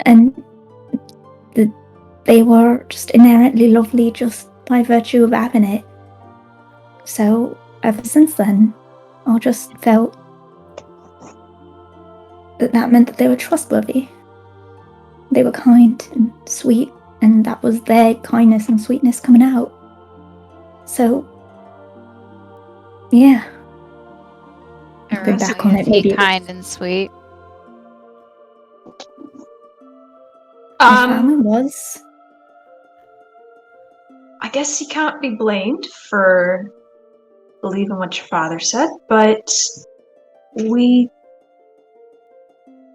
And they were just inherently lovely just by virtue of having it. So ever since then, I just felt that meant that they were trustworthy. They were kind and sweet, and that was their kindness and sweetness coming out. So, yeah. Looking back on it, maybe kind and sweet. My family was. I guess you can't be blamed for believing what your father said, but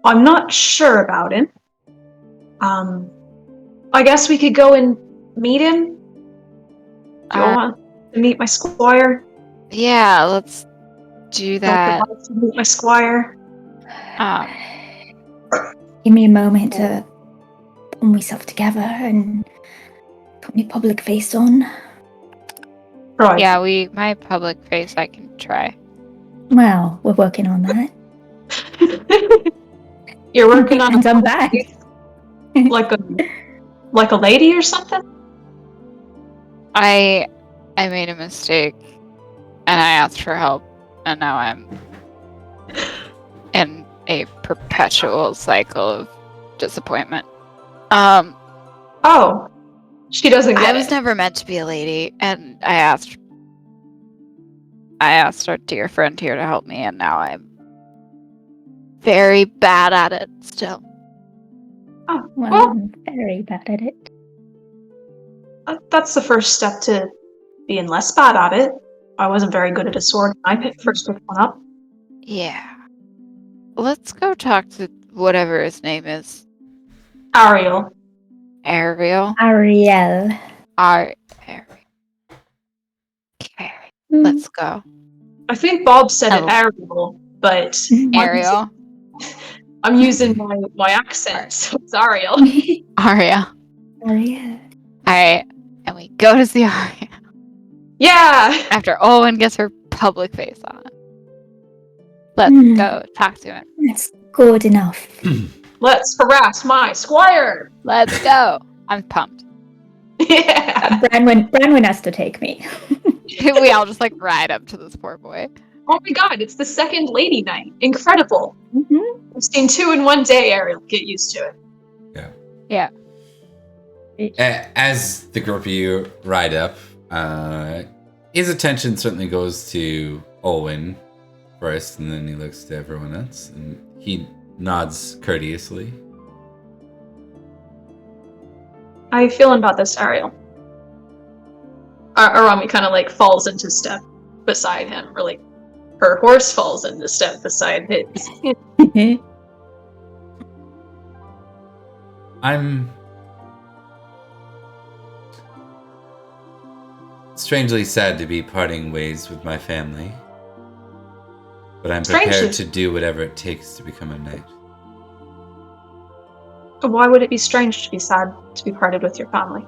I'm not sure about him. I guess we could go and meet him. Do you want to meet my squire? Yeah, let's do that. To meet my squire. Give me a moment to pull myself together and put my public face on. Right. Yeah, my public face I can try. Well, we're working on that. You're working on and I'm back. like a lady or something? I made a mistake and I asked for help, and now I'm in a perpetual cycle of disappointment. Oh. She doesn't get it. I was never meant to be a lady, and I asked our dear friend here to help me, and now I'm very bad at it still. Oh, well, I'm very bad at it. That's the first step to being less bad at it. I wasn't very good at a sword when I first picked one up. Yeah. Let's go talk to whatever his name is. Ariel. Ariel? Ariel. Ariel. Okay, let's go. I think Bob said it Ariel, but... Ariel? I'm using my accent, so it's Ariel. Ariel. Ariel. Alright, and we go to see Ariel. Yeah! After Owen gets her public face on. Let's go talk to him. That's good enough. Let's harass my squire! Let's go! I'm pumped. Yeah! Branwyn has to take me. We all just ride up to this poor boy. Oh my god, it's the second lady night. Incredible. Mm-hmm. I've seen 2 in one day, Ariel. Get used to it. Yeah. As the group of you ride up, his attention certainly goes to Olwen first, and then he looks to everyone else, and he nods courteously. How you feeling about this, Ariel? Arami kind of falls into step beside him, or her horse falls into step beside his. I'm strangely sad to be parting ways with my family, but I'm prepared to do whatever it takes to become a knight. Why would it be strange to be sad to be parted with your family?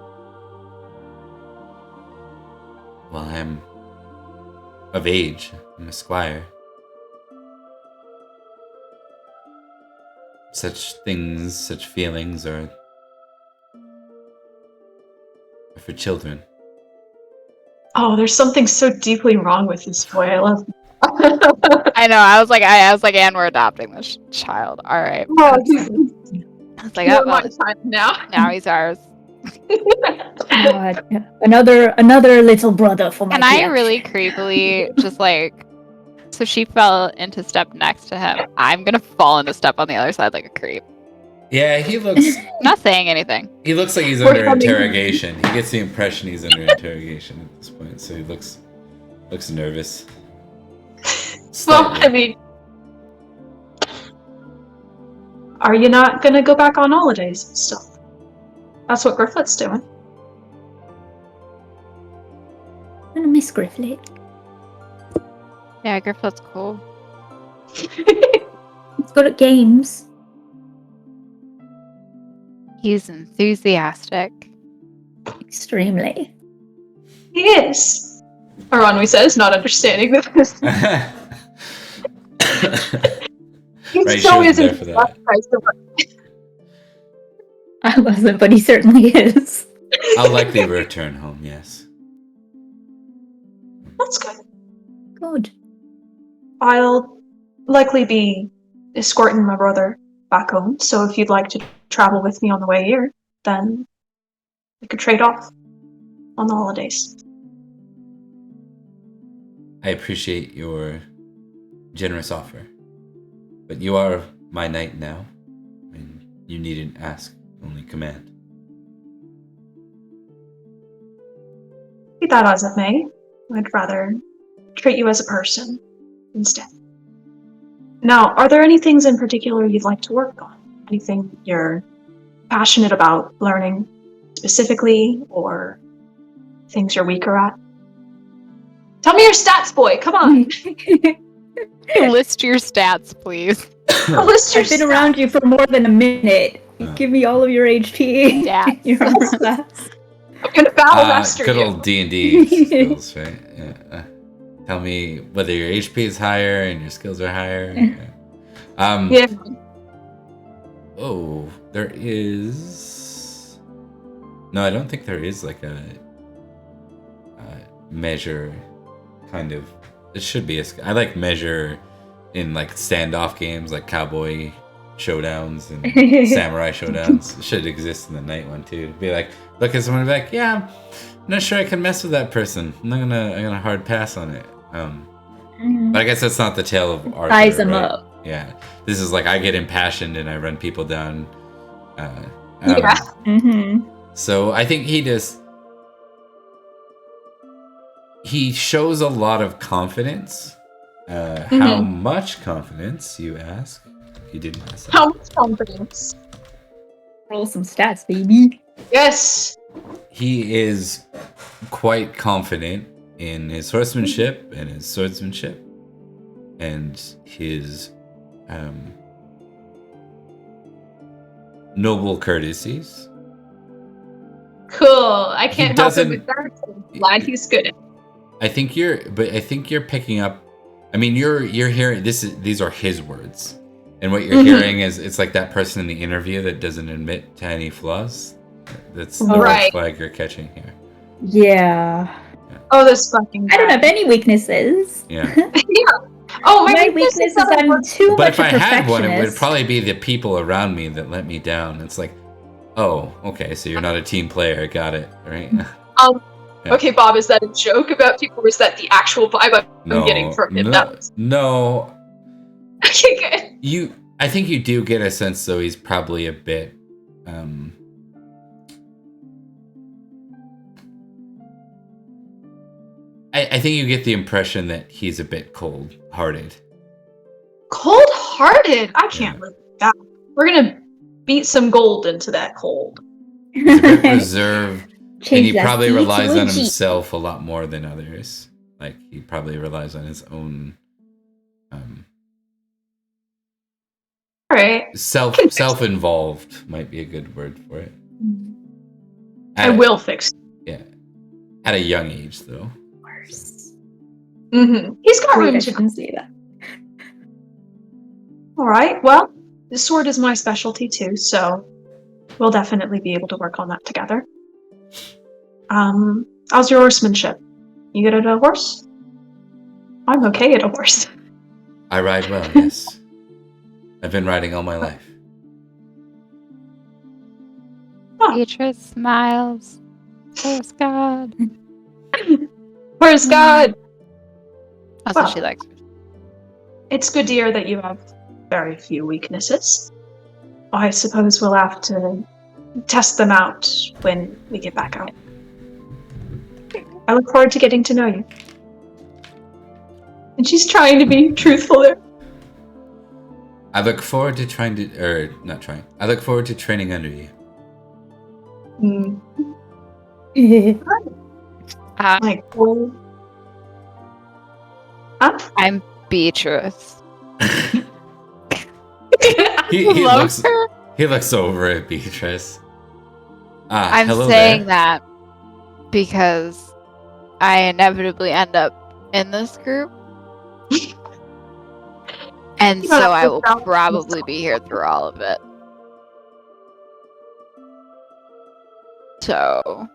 Well, I'm of age. I'm a squire. Such things, such feelings are for children. Oh, there's something so deeply wrong with this boy. I love him. I know. I was like, and we're adopting this child. All right. Oh, I was like, oh, well, my time now. now he's ours. God, another little brother for my And I collection. really creepily just like, so she fell into step next to him. I'm gonna fall into step on the other side like a creep. Yeah, he looks. Not saying anything. He looks like he's We're under coming. interrogation. He gets the impression he's under interrogation at this point, so he looks nervous. Well, I Slightly. mean, are you not gonna go back on holidays and stuff? That's what Grifflet's doing. I'm gonna miss Grifflet. Yeah, Grifflet's cool. He's good at games. He's enthusiastic. Extremely. He is. Aranwi says, not understanding this. He Right, so she was there isn't for that. I wasn't, but he certainly is. I'll likely return home, yes. That's good. Good. I'll likely be escorting my brother back home, so if you'd like to travel with me on the way here, then we could trade off on the holidays. I appreciate your generous offer. But you are my knight now, and you needn't ask, only command. Be that as it may, I'd rather treat you as a person instead. Now, are there any things in particular you'd like to work on? Anything you're passionate about learning specifically, or things you're weaker at? Tell me your stats, boy. Come on. List your stats, please. List your I've been stats. around you for more than a minute. Oh. Give me all of your HP. Stats. Your armor class. I'm gonna battle master Good you. old D&D skills, right? Yeah. Tell me whether your HP is higher and your skills are higher. Yeah. Oh, there is... No, I don't think there is like a measure kind of... It should be I like measure in like standoff games like cowboy showdowns and samurai showdowns. It should exist in the night one too. Be like, look at someone and be like, yeah, I'm not sure I can mess with that person. I'm gonna hard pass on it. But I guess that's not the tale of Arthur. Size them right? up. Yeah, this is like I get impassioned and I run people down. Yeah. Mm-hmm. So I think he shows a lot of confidence. How much confidence, you ask? You didn't ask that. How much confidence? Roll some stats, baby. Yes. He is quite confident in his horsemanship and his swordsmanship and his noble courtesies. Cool. I can't help doesn't- him with that. I'm glad he's good at it. I think you're picking up. I mean, you're hearing these are his words, and what you're hearing is it's like that person in the interview that doesn't admit to any flaws. That's the red Right. flag you're catching here. Yeah. Oh, this fucking guy. I don't have any weaknesses. Yeah, Oh, My weakness weakness is that I'm too but much if I a had one, it would perfectionist. probably be the people around me that let me down. It's like, oh, okay, so you're not a team player. Got it, right? Yeah. Okay, Bob, is that a joke about people, or is that the actual vibe I'm getting from him? No. Okay, good. I think you do get a sense, though, he's probably a bit, I think you get the impression that he's a bit cold-hearted. Cold-hearted? I can't live with that. We're gonna beat some gold into that cold. He's a bit reserved, and Change he that probably C to relies a on G. himself a lot more than others. Like, he probably relies on his own, Alright. self-involved might be a good word for it. I will fix it. Yeah. At a young age, though. Worse. He's got Wait, room I to shouldn't say that. Alright, well, the sword is my specialty too, so we'll definitely be able to work on that together. How's your horsemanship? You good at a horse? I'm okay at a horse. I ride well, yes. I've been riding all my life. Beatrice smiles. Oh, God. Where's God? That's what Well. she likes. It's good to hear that you have very few weaknesses. I suppose we'll have to test them out when we get back out. I look forward to getting to know you. And she's trying to be truthful there. I look forward to I look forward to training under you. Like, oh. Huh? I'm Beatrice. He Love looks her. he looks over at Beatrice. I'm hello saying there. that because I inevitably end up in this group. And You so don't have I to will tell probably yourself. be here through all of it. So,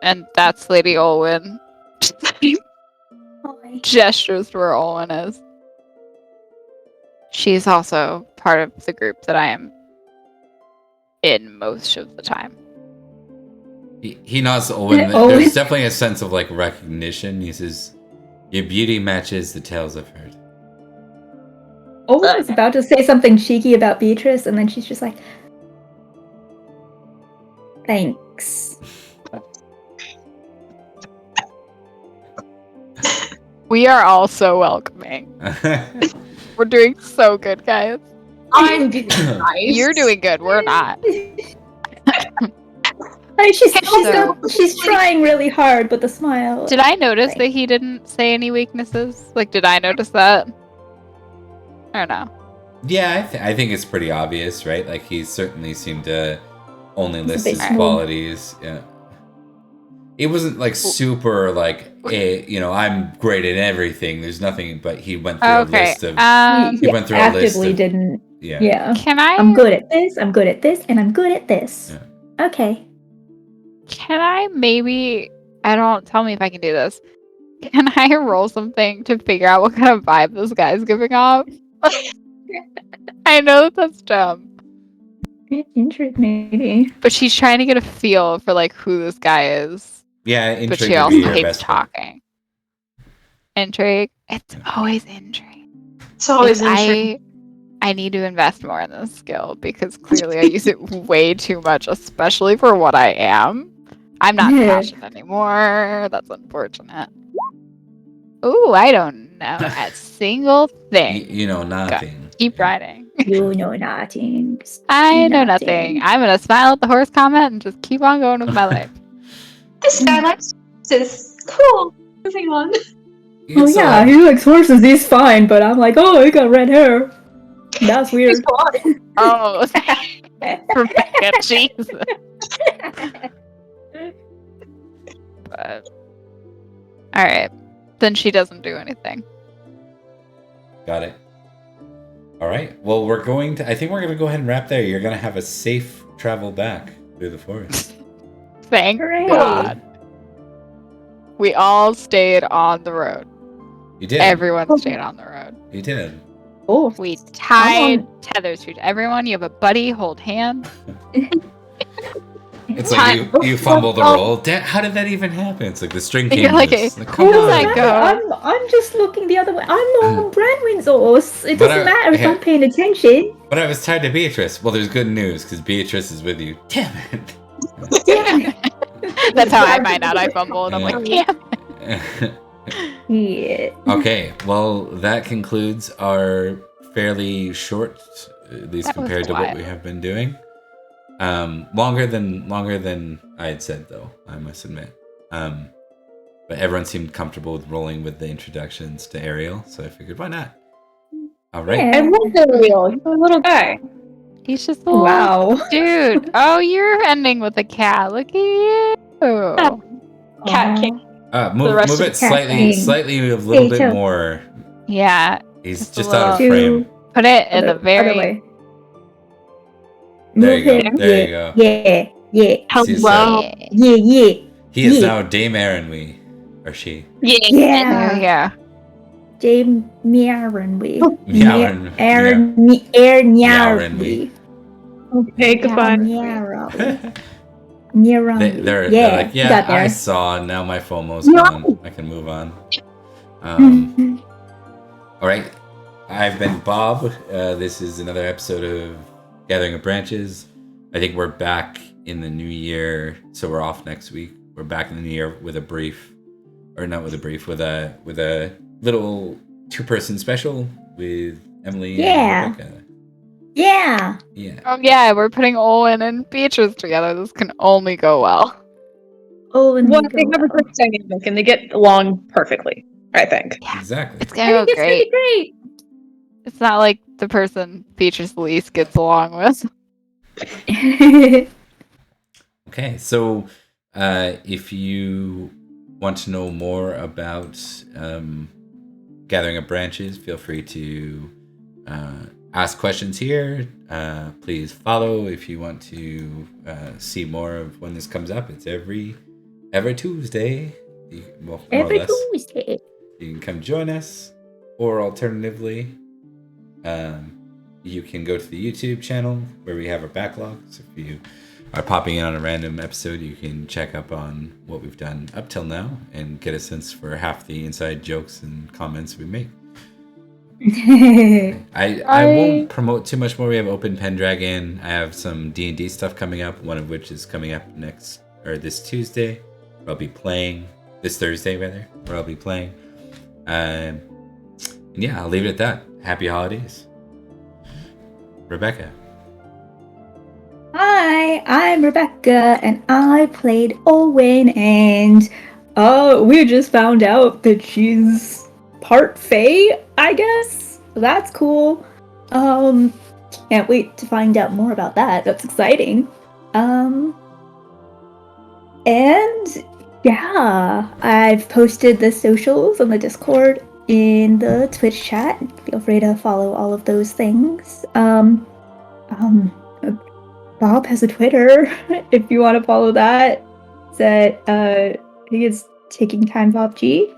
and that's Lady Olwen. Gestures to where Olwen is. She's also part of the group that I am in most of the time. He nods to Owen. Owen. There's definitely a sense of like recognition. He says, "Your beauty matches the tales I've heard." Owen was about to say something cheeky about Beatrice, and then she's just like, thanks. We are all so welcoming. We're doing so good, guys. I'm doing nice. You're doing good. We're not. She's trying really hard with a smile. Did I notice that he didn't say any weaknesses? Like, did I notice that? Or no? Yeah, I think it's pretty obvious, right? Like he certainly seemed to only He's a list bit his smooth. qualities. Yeah, it wasn't like super like I'm great at everything. There's nothing, but he went through a Okay. list of He went through a list actively of- didn't. yeah. Yeah. Can I? I'm good at this, I'm good at this, and I'm good at this. Yeah. Okay. Can I maybe? I don't. Tell me if I can do this. Can I roll something to figure out what kind of vibe this guy's giving off? I know that's dumb, Interesting. but she's trying to get a feel for like who this guy is. Yeah, But intrigue she would also be your hates best bet. talking. Intrigue. It's always intrigue. It's always If I need to invest more in this skill because clearly I use it way too much, especially for what I am. I'm not Yeah. passionate anymore. That's unfortunate. Ooh, I don't know a single thing. You know nothing. Keep writing. You know nothing. I know nothing. I'm gonna smile at the horse comment and just keep on going with my life. This guy likes this. Cool. Moving on. Oh yeah, he likes horses, he's fine, but I'm like, oh, he got red hair. That's weird. Oh, Rebecca, Jesus. But all right, then she doesn't do anything. Got it. All right. Well, I think we're going to go ahead and wrap there. You're going to have a safe travel back through the forest. Thank Hooray. God. We all stayed on the road. You did. Everyone stayed on the road. You did. Oh, We tied tethers to everyone. You have a buddy. Hold hand. It's like you fumble the roll. How did that even happen? It's like the string came You're like, loose. who Come does on. that go? I'm just looking the other way. I'm on Branwyn's horse. It But doesn't I- matter if yeah. I'm paying attention. But I was tied to Beatrice. Well, there's good news because Beatrice is with you. Damn it. That's how I find out I fumbled. I'm like, damn. Yeah. Okay, well, that concludes our fairly short, at least That was compared to what quiet. we have been doing. Longer than I had said, though, I must admit. But everyone seemed comfortable with rolling with the introductions to Ariel, so I figured, why not? All right. Yeah. I love Ariel. He's a little guy. He's just a little Wow. dude. Oh, you're ending with a cat. Look at you. Cat king. Aw. Move rest of it the cat thing. slightly a little Hey, bit chill. more. Yeah. He's Just a just out of little- frame. Put it in the Other very. way. There Move you go. him. There you yeah. go. Yeah. Yeah. Hello. Yeah. Yeah. He is Yeah. now Dame Aaronwe, or she. Yeah. There we Yeah. go. Jame Meowrenwe. Meowren. Aaron Meowrenwe. Meowrenwe. Okay, goodbye. Yeah, Raleigh. Yeah, Raleigh. They're Yeah, like, you got yeah, I there. saw. Now my FOMO's No. gone. I can move on. All right. I've been Bob. This is another episode of Gathering of Branches. I think we're back in the new year, so we're off next week. We're back in the new year with a brief, or not with a brief, with a little 2-person special with Emily Yeah. and Rebecca. Yeah. Yeah. Oh yeah, we're putting Owen and Beatrice together. This can only go well. Oh, and Well, we they go have a well. great dynamic and they get along perfectly, I think. Exactly. It's I gonna think go it's gonna be great. It's not like the person Beatrice least gets along with. great. Okay, so if you want to know more about Gathering of Branches, feel free to ask questions here. Please follow if you want to see more of when this comes up. It's every Tuesday. Well, more Every or less. Tuesday. You can come join us, or alternatively, you can go to the YouTube channel where we have our backlogs. If you are popping in on a random episode, you can check up on what we've done up till now and get a sense for half the inside jokes and comments we make. I won't promote too much more. We have Open Pendragon. I have some D&D stuff coming up, one of which is coming up this Tuesday, where I'll be playing, this Thursday rather, where I'll be playing. And yeah, I'll leave it at that. Happy holidays. Rebecca. Hi, I'm Rebecca, and I played Owen, and we just found out that she's part Fae, I guess. That's cool. Can't wait to find out more about that. That's exciting. And yeah, I've posted the socials on the Discord in the Twitch chat. Feel free to follow all of those things. Bob has a Twitter if you want to follow that. It's at I think it's Taking Time Bob G.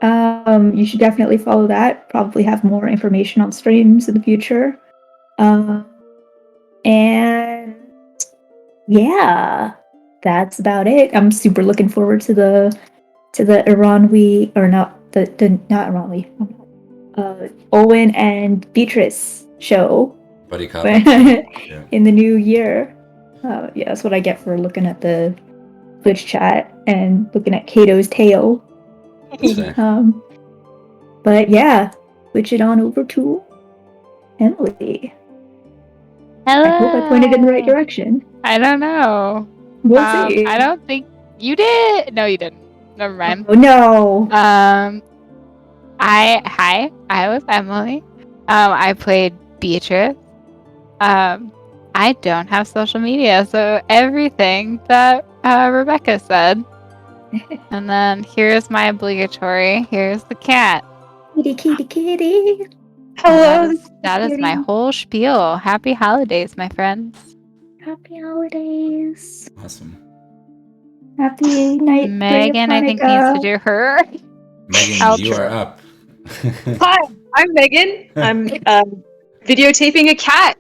You should definitely follow that. Probably have more information on streams in the future. And yeah, that's about it. I'm super looking forward to the Iranwi, or not not Iranwi. Owen and Beatrice show. Buddy cop. In the new year. Yeah, that's what I get for looking at the Twitch chat and looking at Kato's tail. But yeah, switch it on over to Emily. Hello. I hope I pointed in the right direction. I don't know. We'll see. I don't think you did. No, you didn't. Never mind. Oh no. I was Emily. I played Beatrice. I don't have social media, so everything that Rebecca said. And then here's my obligatory. Here's the cat. Kitty. Hello. That is my whole spiel. Happy holidays, my friends. Happy holidays. Awesome. Happy night. Megan, I think, needs to do her. Megan, Outro. you are up. Hi, I'm Megan. I'm videotaping a cat.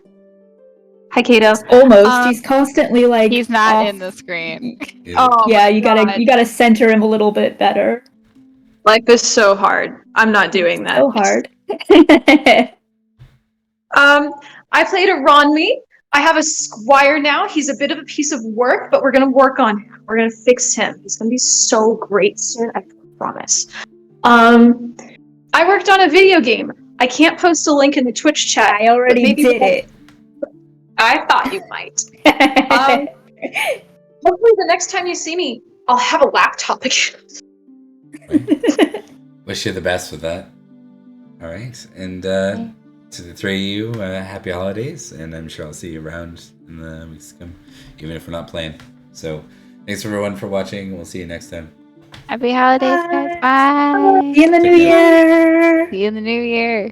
Hi, Kato. Almost. He's constantly like. He's not off. in the screen. Oh, Yeah, my you God. gotta center him a little bit better. Life is so hard. I'm not doing that. So hard. I played a Ronmi. I have a squire now. He's a bit of a piece of work, but we're gonna work on him. We're gonna fix him. He's gonna be so great soon, I promise. I worked on a video game. I can't post a link in the Twitch chat. I already maybe did it. I thought you might. Hopefully the next time you see me, I'll have a laptop again. Wish you the best with that. All right, and to the three of you, happy holidays, and I'm sure I'll see you around in the weeks to come, even if we're not playing. So, thanks everyone for watching. We'll see you next time. Happy holidays, guys. Bye. See you in the new year. See you in the new year.